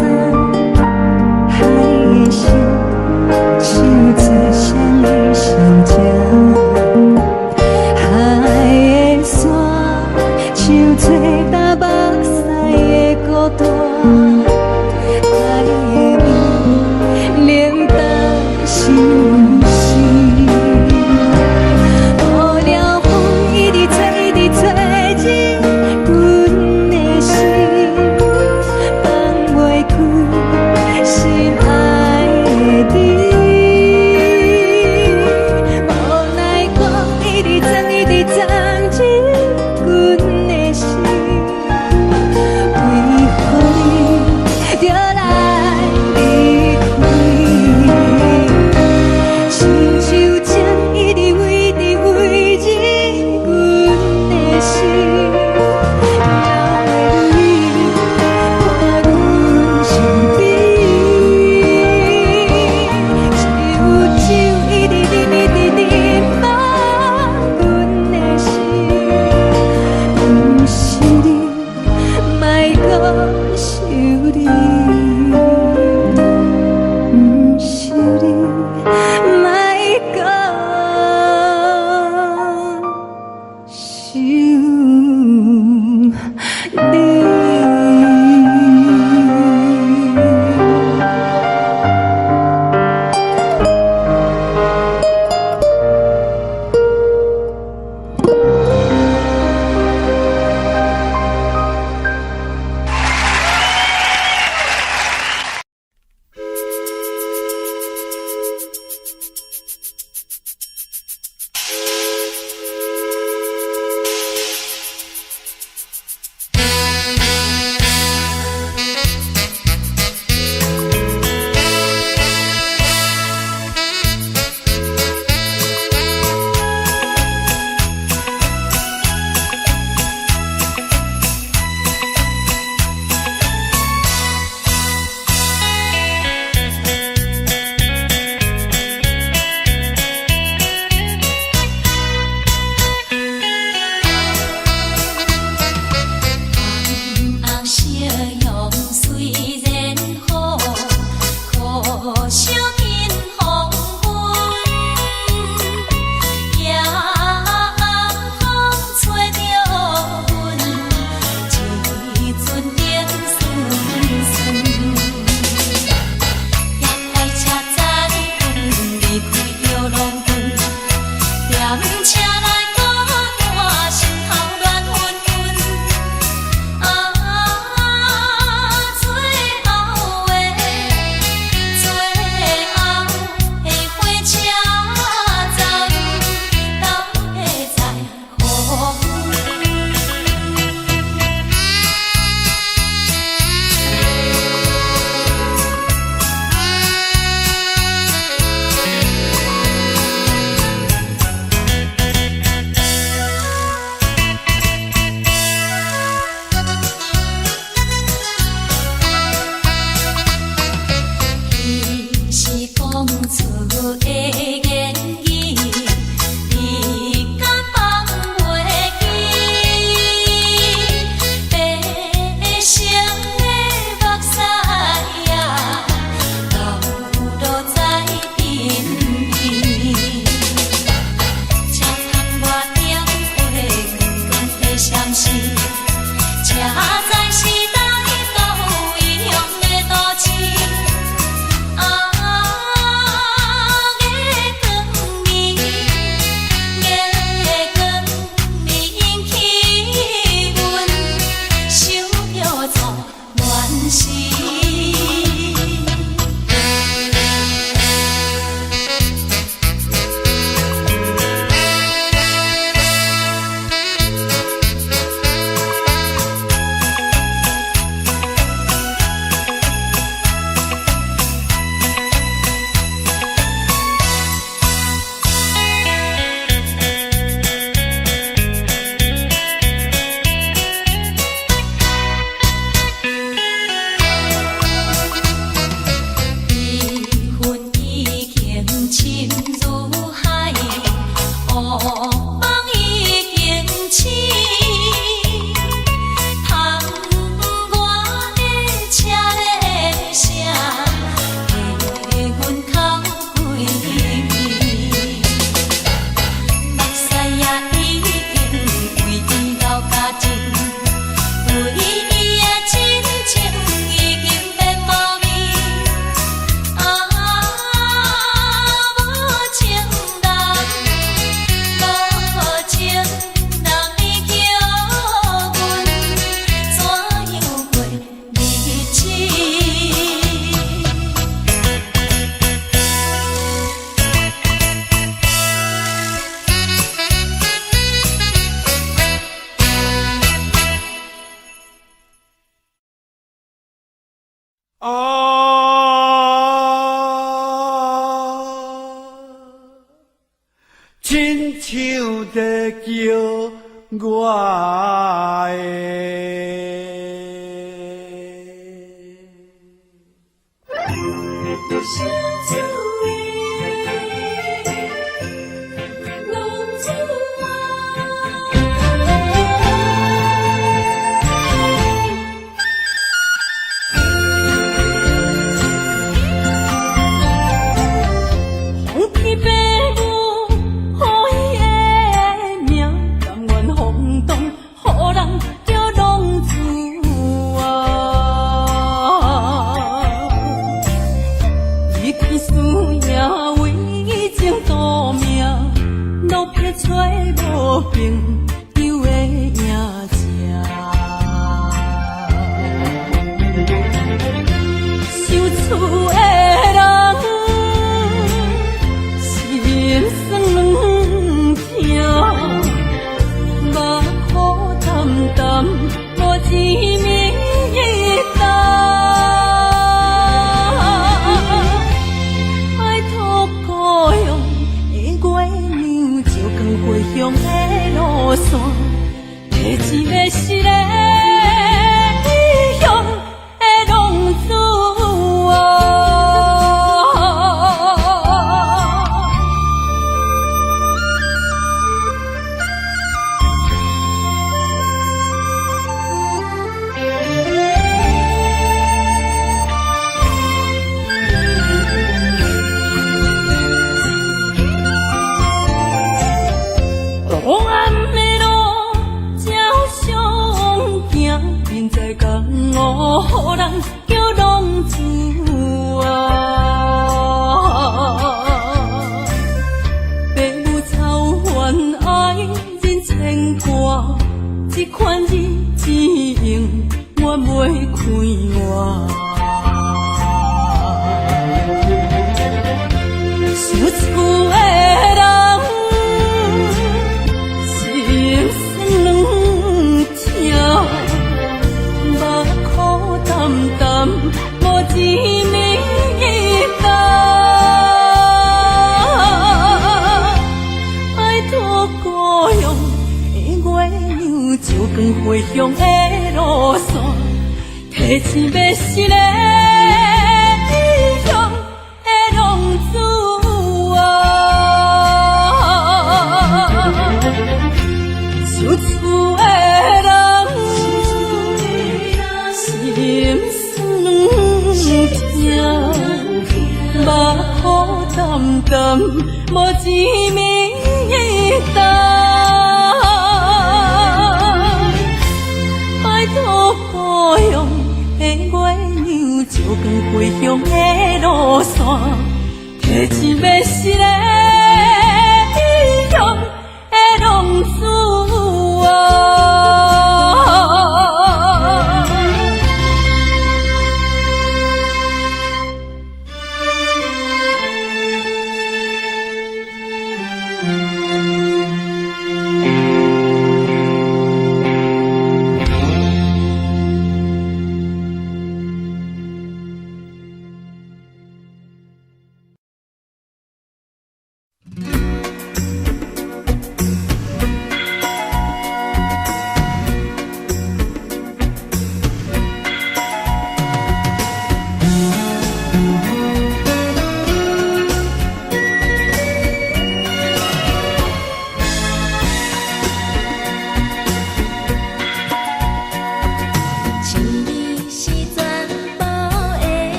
唱在叫我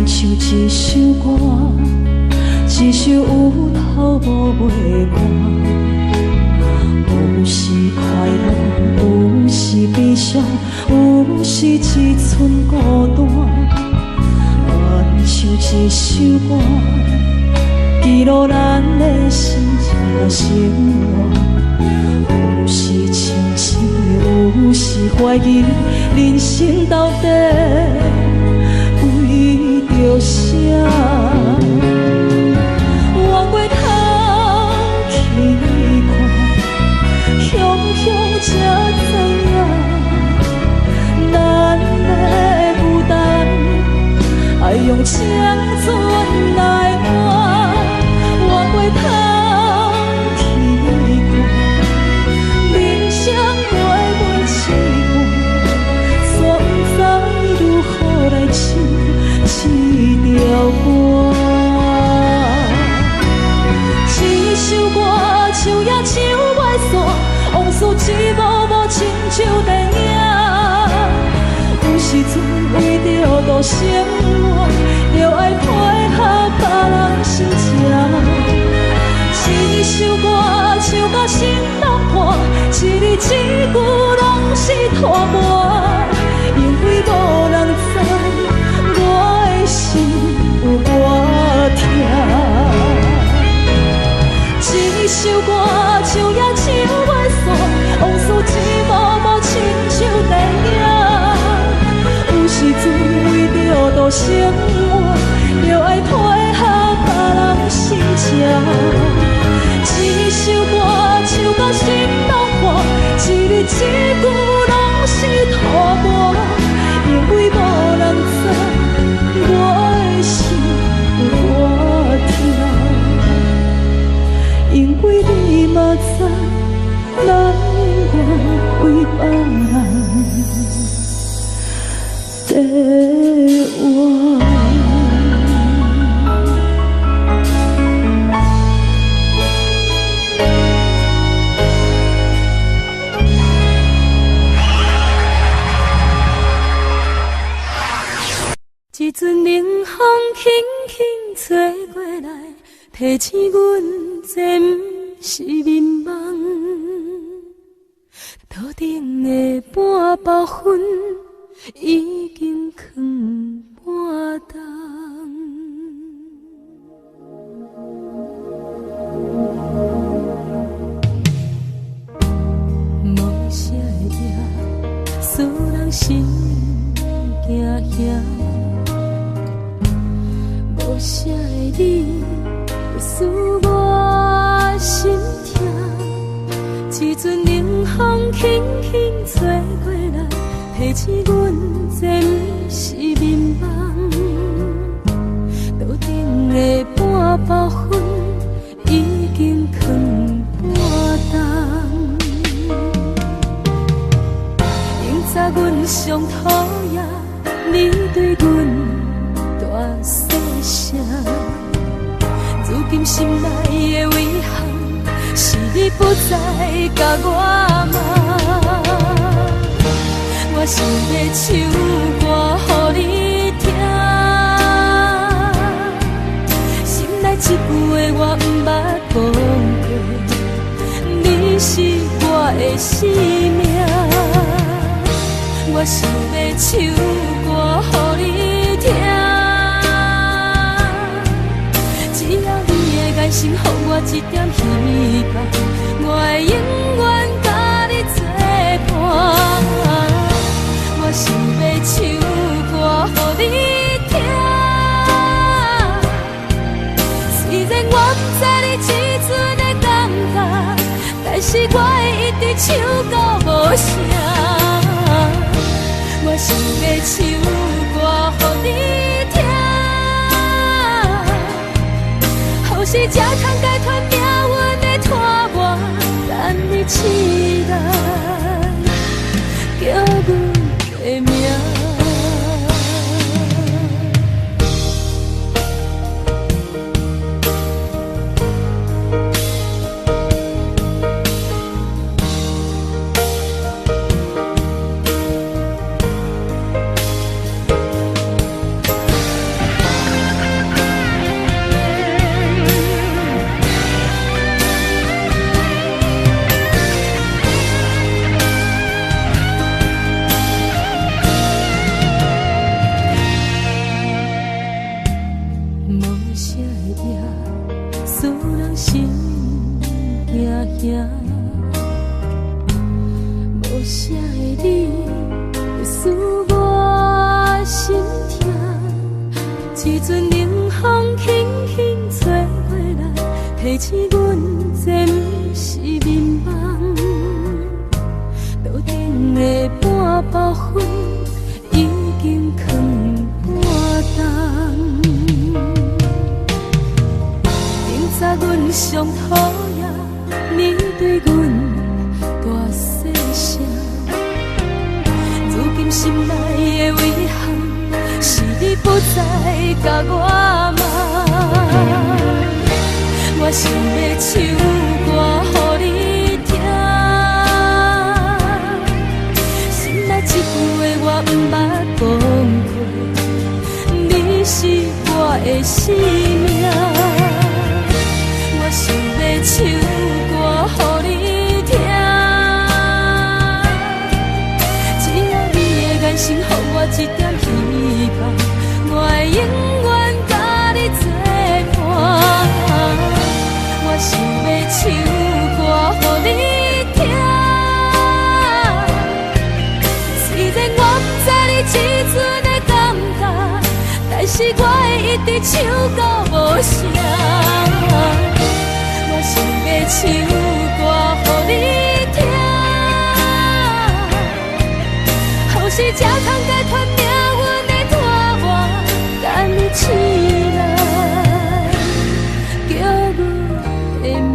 像一首歌，一首有头无尾歌，有时快乐，有时悲伤，有时一寸孤单。像一首歌，记录咱的心情生活，有时清醒，有时怀疑，人生到底为着啥？我过头去看，雄雄才知影，咱的负担爱用青春来换。我过头去看，人生月月一半，煞不知如何来唱一条歌。一首歌唱也唱袂煞，往事一幕幕亲像电影。有时阵为着度生活，就爱配合别人心情。一首歌唱到心拢破，一字一句拢是拖磨，因为无人知我的心有多痛。一首歌唱也唱袂煞，往事一幕幕亲像电影。有时阵为着度生活，就爱配合别人心情。一首歌唱到心拢破，一字一句拢是拖磨，因为无人知我的心有多痛。因为你嘛知，咱永远为别人在活。一阵冷风轻轻吹过来，提醒阮这不是眠梦。头顶的半包云已经藏半冬。无啥会夜，使人心惊惊。无啥的你，会使我心痛。一阵冷风轻轻吹过来，提醒阮这不是眠梦。头顶的半包云已经藏半冬。明早阮上讨厌你对阮大细声，如今心内的遗憾，是你不再甲我骂。我想要唱歌予你听，心内一句话我不捌讲过，你是我的生命。我想要唱歌予你听，只要你会爱心，予我一点希望，我会永远甲你作伴。我想要唱歌予你听，虽然我不知你这阵的感觉，但是我会一直唱到无声。我想要唱歌予你听，好时才通解脱命运的拖磨，等你期待叫阮的名。使人心惊惊。无声的你，会使我心痛。一阵冷风轻轻吹过来，提醒阮这不是眠梦。头顶的半包云已经藏半冬。明早阮上讨厌你对阮大细声，如今心内的遗憾，是你不再甲我骂。我想要唱歌予你听，心内一句话我不捌讲过，你是我的生命。我想要唱歌予你听，只要你的眼神予我一点希望，我会永远甲你作伴。我想要唱歌予你听，虽然我不知你这阵的感觉，但是我会一直唱到无声。我想要唱歌予你听，后世才通解脱命运的拖磨，等你醒来叫阮的名。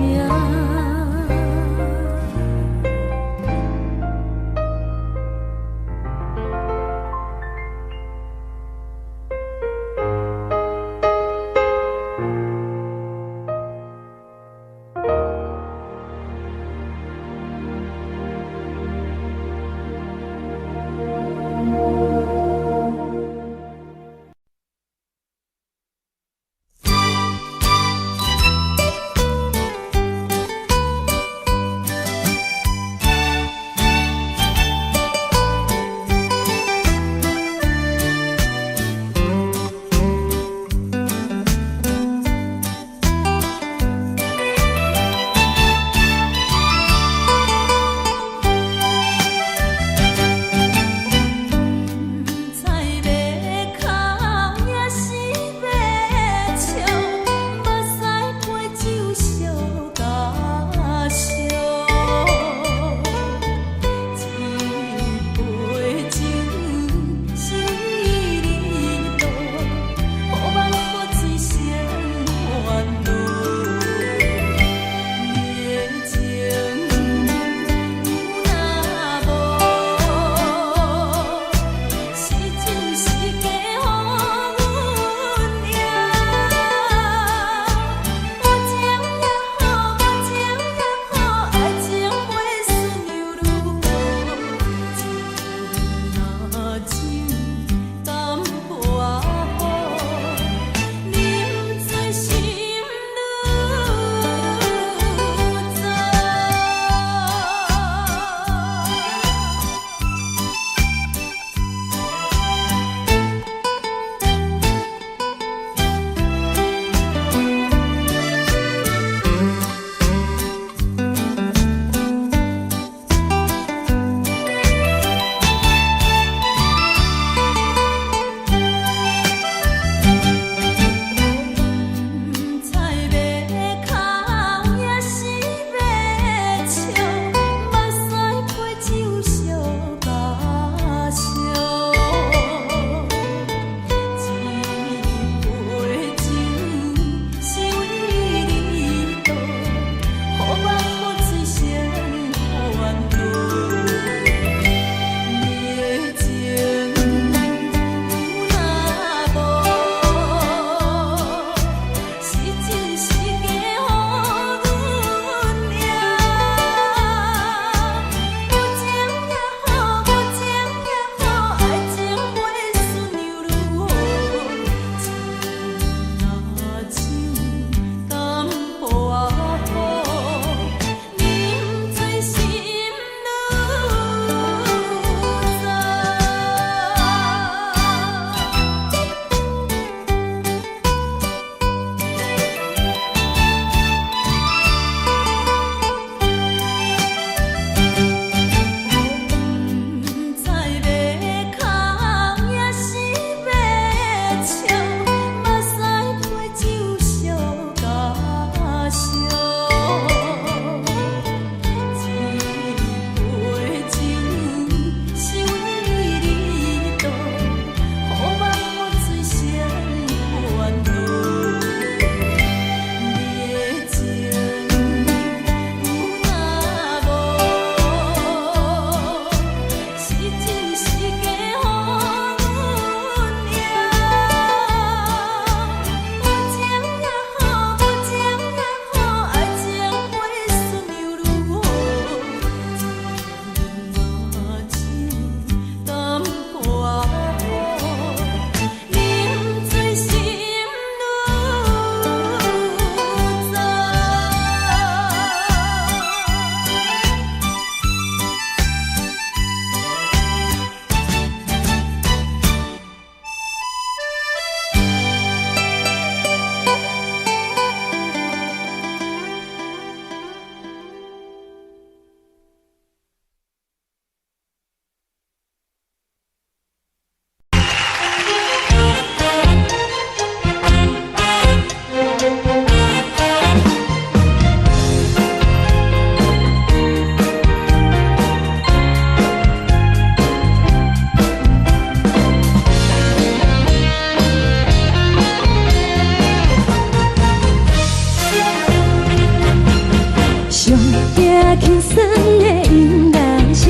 酸的音乐声，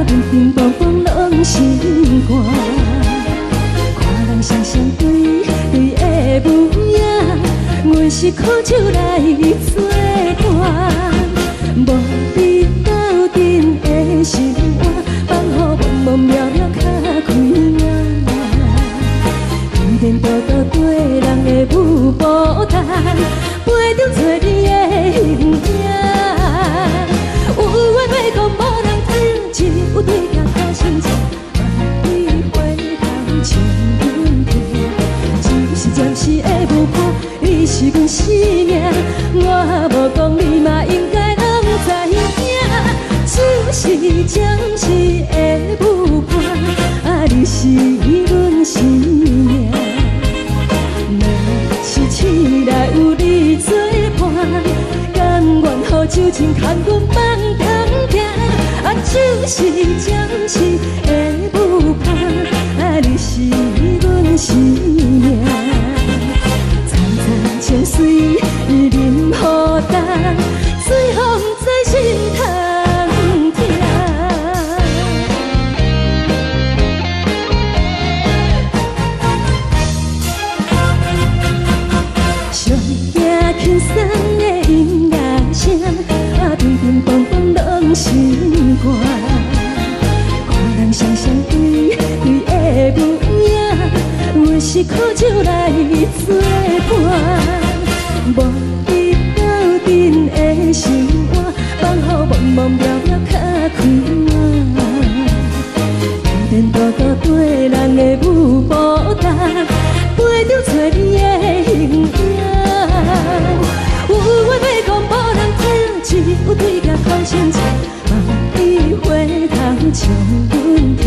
乒乒乓乓拢心肝。看人双双对对的舞影，阮是苦酒来作伴。无你斗阵的心肝，放予茫茫渺渺较开眼。一颠倒倒对人的舞步弹，陪着做你的形影。有话要讲无人听，有对镜头心情，你回头将阮听。暂时暂时的舞伴，你是阮生命，我无讲你嘛应该拢知影。只是暂时的舞伴，你是阮生命。是醒来有你作伴，甘愿予酒精牵阮放长行。就是暂时的舞伴，你是阮生命。层层情水任何担，随风在心头听。上惊轻松的音乐声，乒乒乓乓拢心肝。看人双双对对的舞影，阮是苦酒来作伴。无你斗阵的心肝，放予茫茫渺渺较开眼。一颠倒倒对人的舞步弹，陪着做你的形影。有话要讲无人听，只有对镜头心情，你回头将阮听。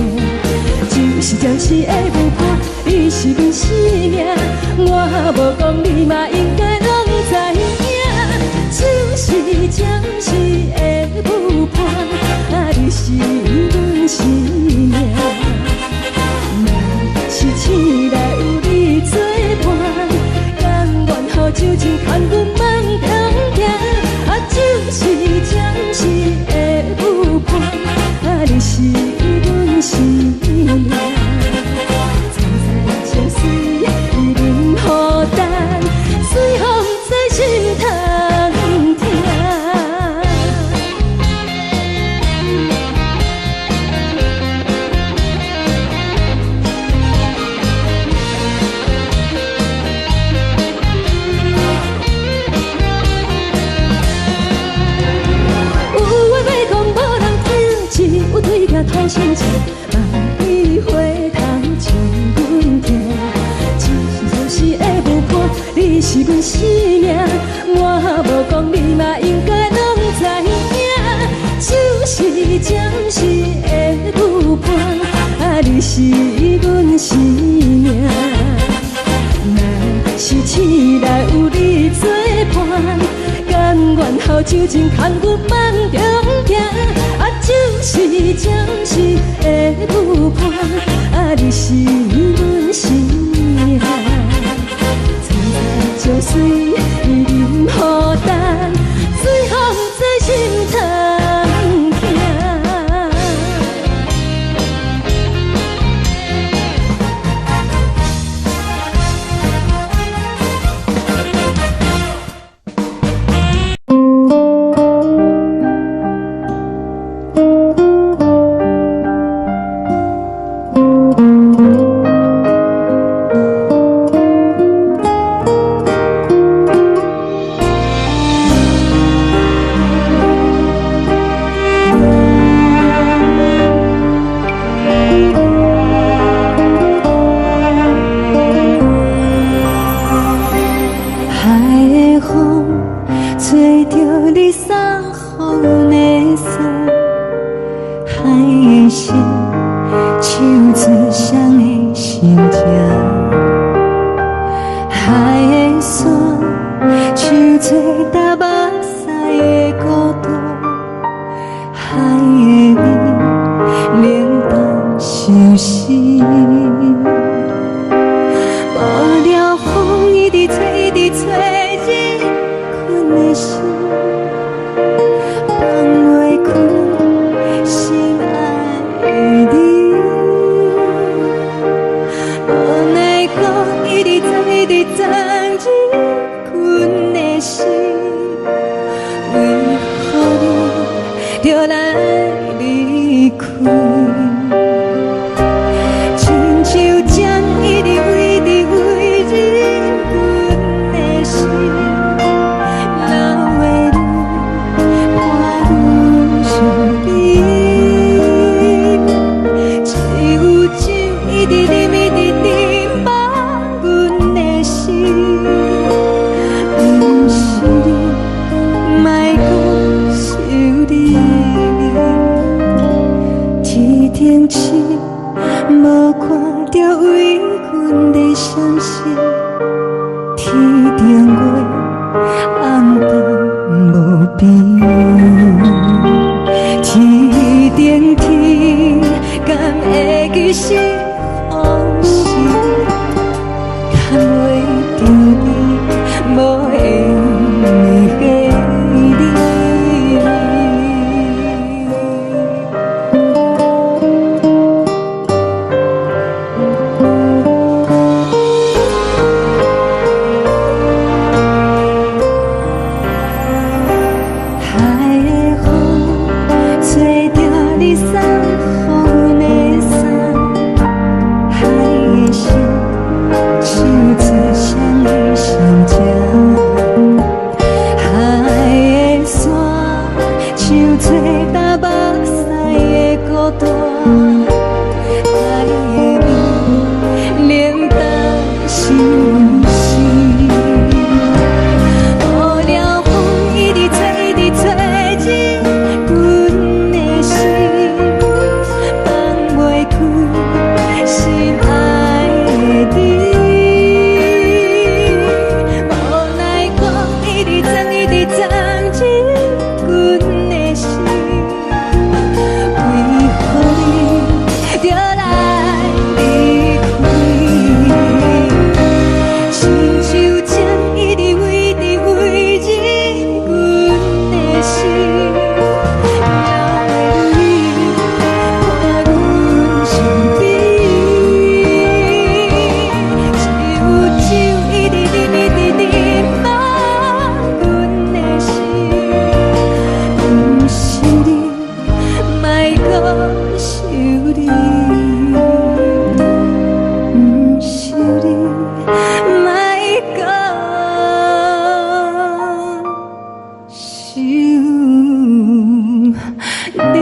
就是暂时的舞伴，你是阮生命，我无讲你嘛应该拢知影。就是暂时的舞伴，你是阮生命。若是醒来有你作伴，甘愿予酒精牵阮放长行。就是暂时的舞伴，你是阮生命。层层情水任何担，随风在心头听。有对镜头心情，你回头将阮听。暂时的舞伴，你是阮生命，我无讲你嘛应该拢知影。就是暂时的舞伴，你是阮生命。若是醒来有你作伴，甘愿予酒精牵阮放长行。就是暂时的舞伴，你是阮生命。层层情水任何担，随风在心头听。放我心，为何你就来离开？亲像针一直为你为忍阮的心，流的泪伴阮伤悲，只有酒一直啉一直啉饱阮的心。不是你，莫讲想你。天顶星无看到为阮的闪烁，天顶月暗淡无边，天顶天敢会记是往事？敢袂着你，无会记你。海的风吹着你送予阮的衫，海的心像做双的相接，海的山像做搭目屎的孤单，海的味冷淡心事。雨了风一直吹，一直吹进阮的心，放袂开心爱的你。无奈讲一直藏，一直藏进阮的心，为何你就来离开？亲像针一直为你为忍阮的心，了的泪伴阮伤悲，只有酒一直啉一直啉饱阮的心。不是你，莫讲想你。不是你，莫讲想你。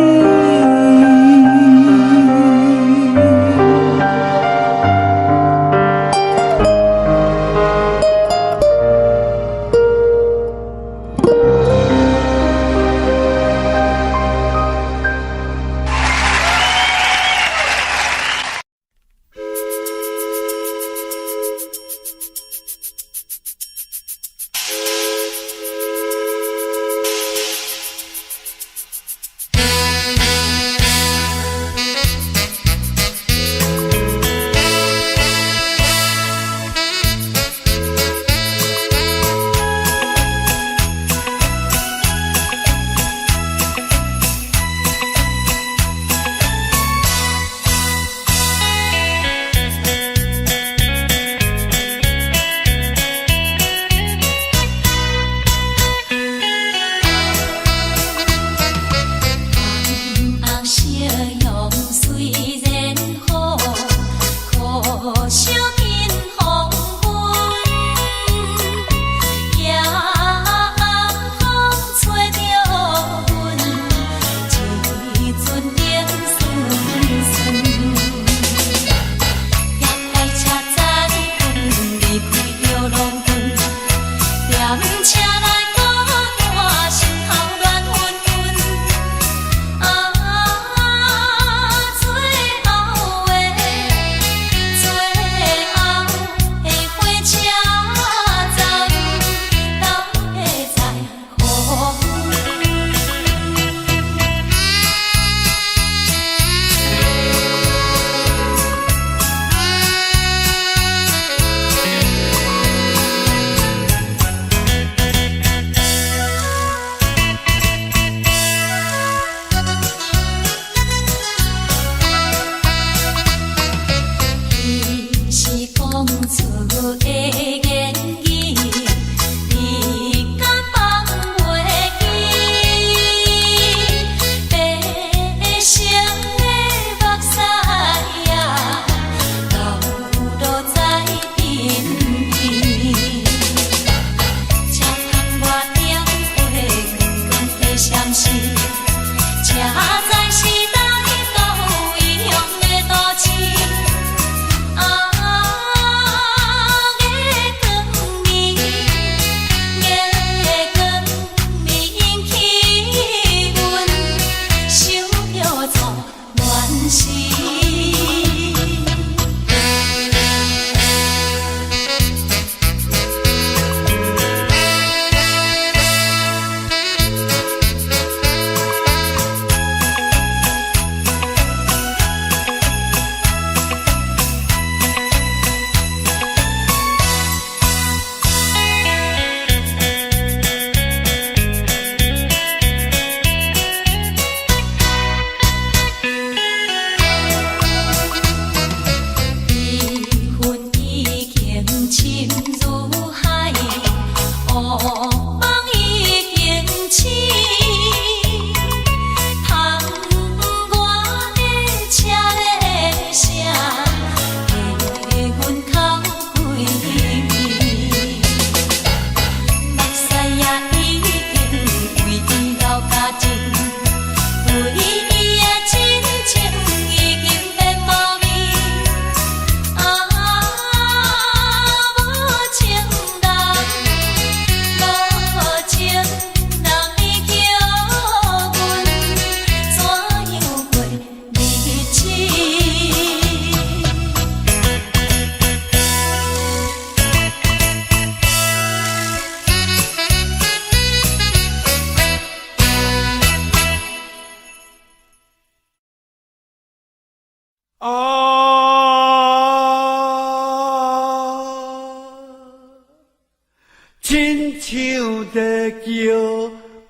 唱在叫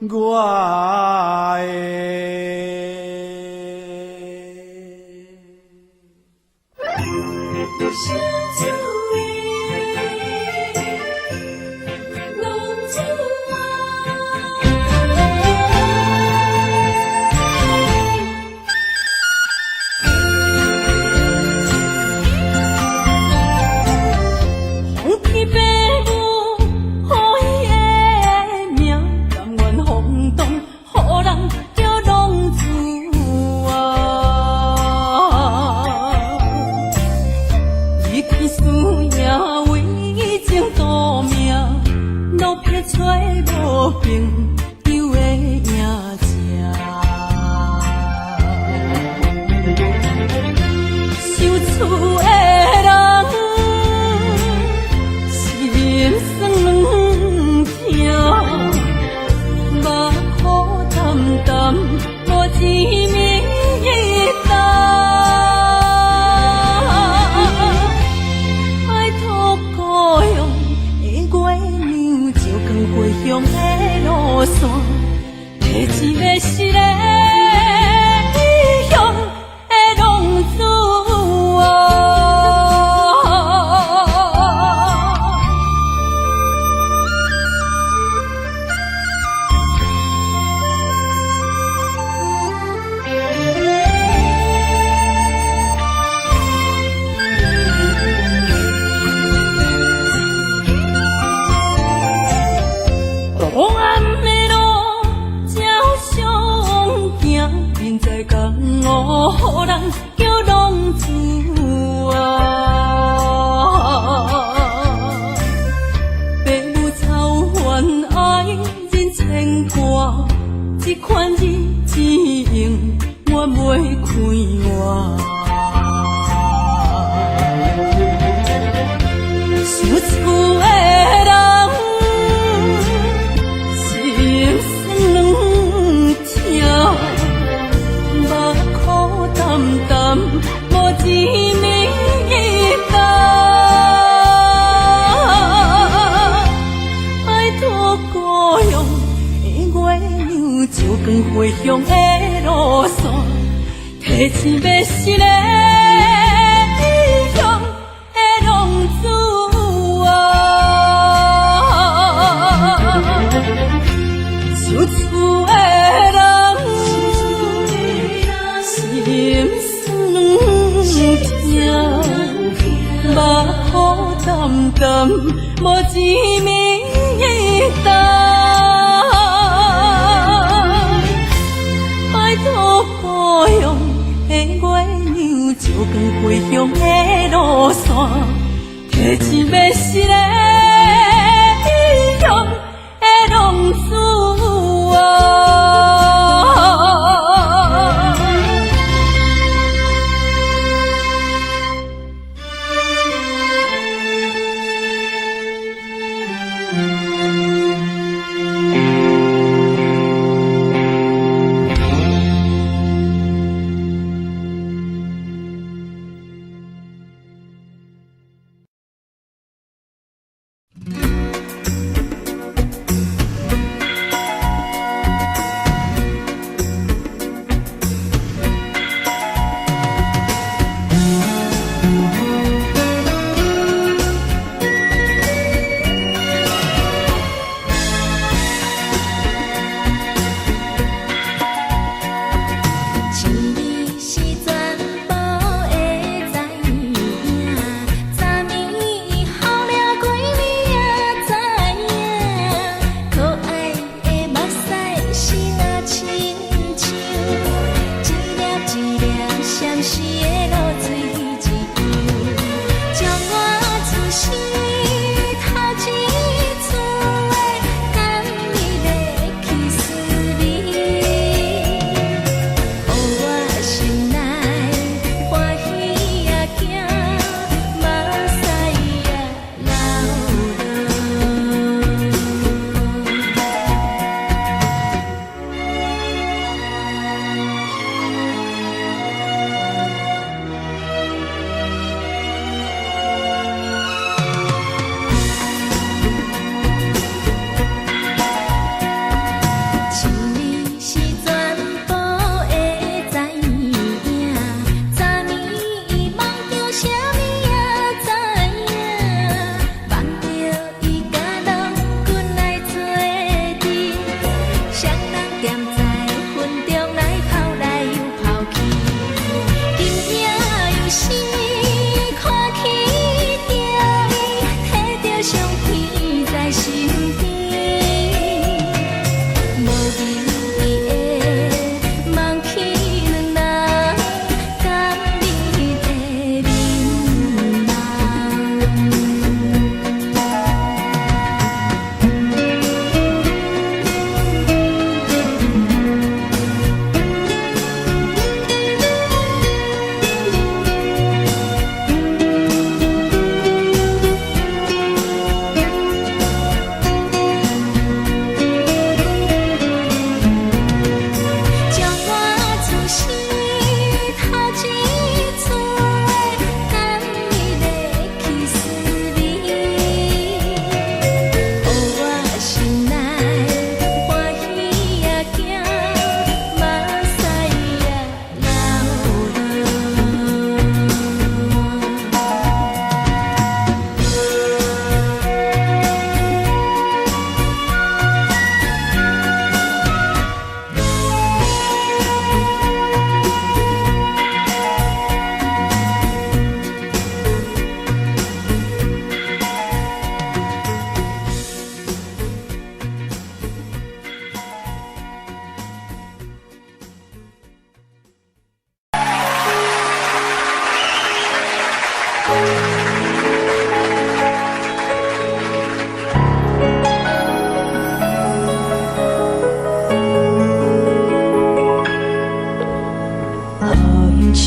我回乡的路线，提钱要失个异乡的浪子啊，想厝的人心酸痛，目眶澹澹，无一暝等。故乡的月亮，照光回乡的路线，提钱要失个。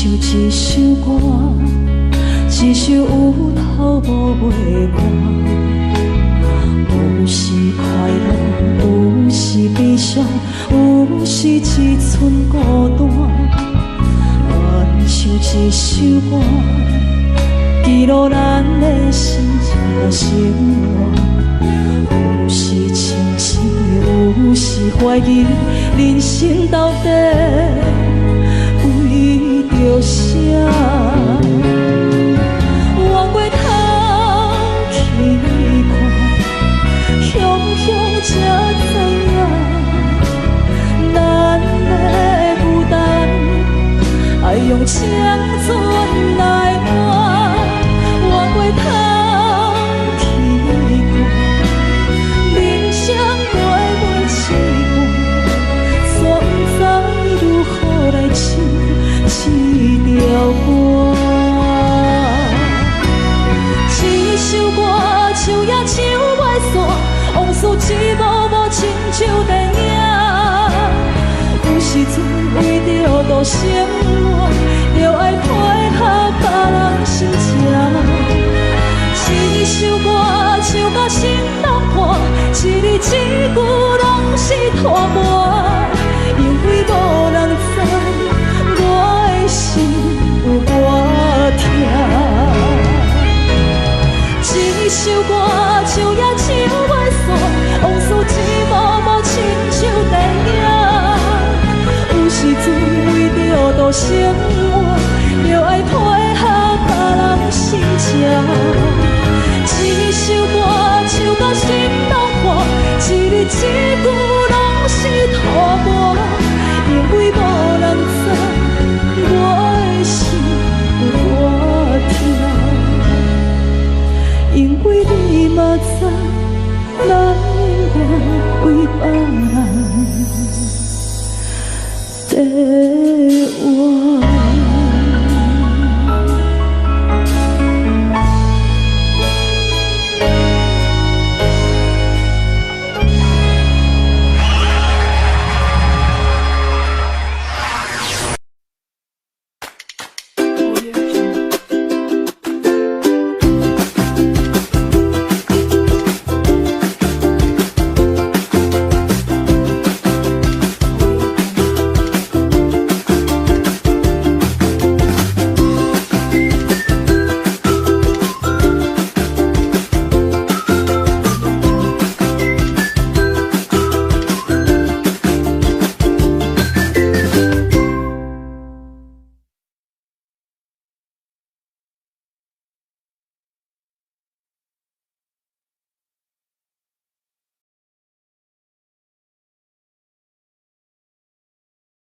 唱一首歌，一首有头无尾歌，有时快乐，有时悲伤，有时一寸孤单。愿唱一首歌，记录咱的心情和生活。有时清醒，有时怀疑，人生到底为着啥？往过头去看，雄雄才知影，咱的负担爱用青春来换。往过头去看，人生过袂一半，煞不知如何来唱一条歌。一首歌唱也唱袂煞，往事一幕幕亲像电影。有时阵为着度生活，就爱配合别人心情。一首歌唱到心拢破，一字一句拢是拖磨，因为无人知我的心有多痛。一首歌唱也唱袂煞，往事一幕幕亲像电影。有时阵为着度生活，就爱配合别人心情。一首歌唱到心拢破，一字一句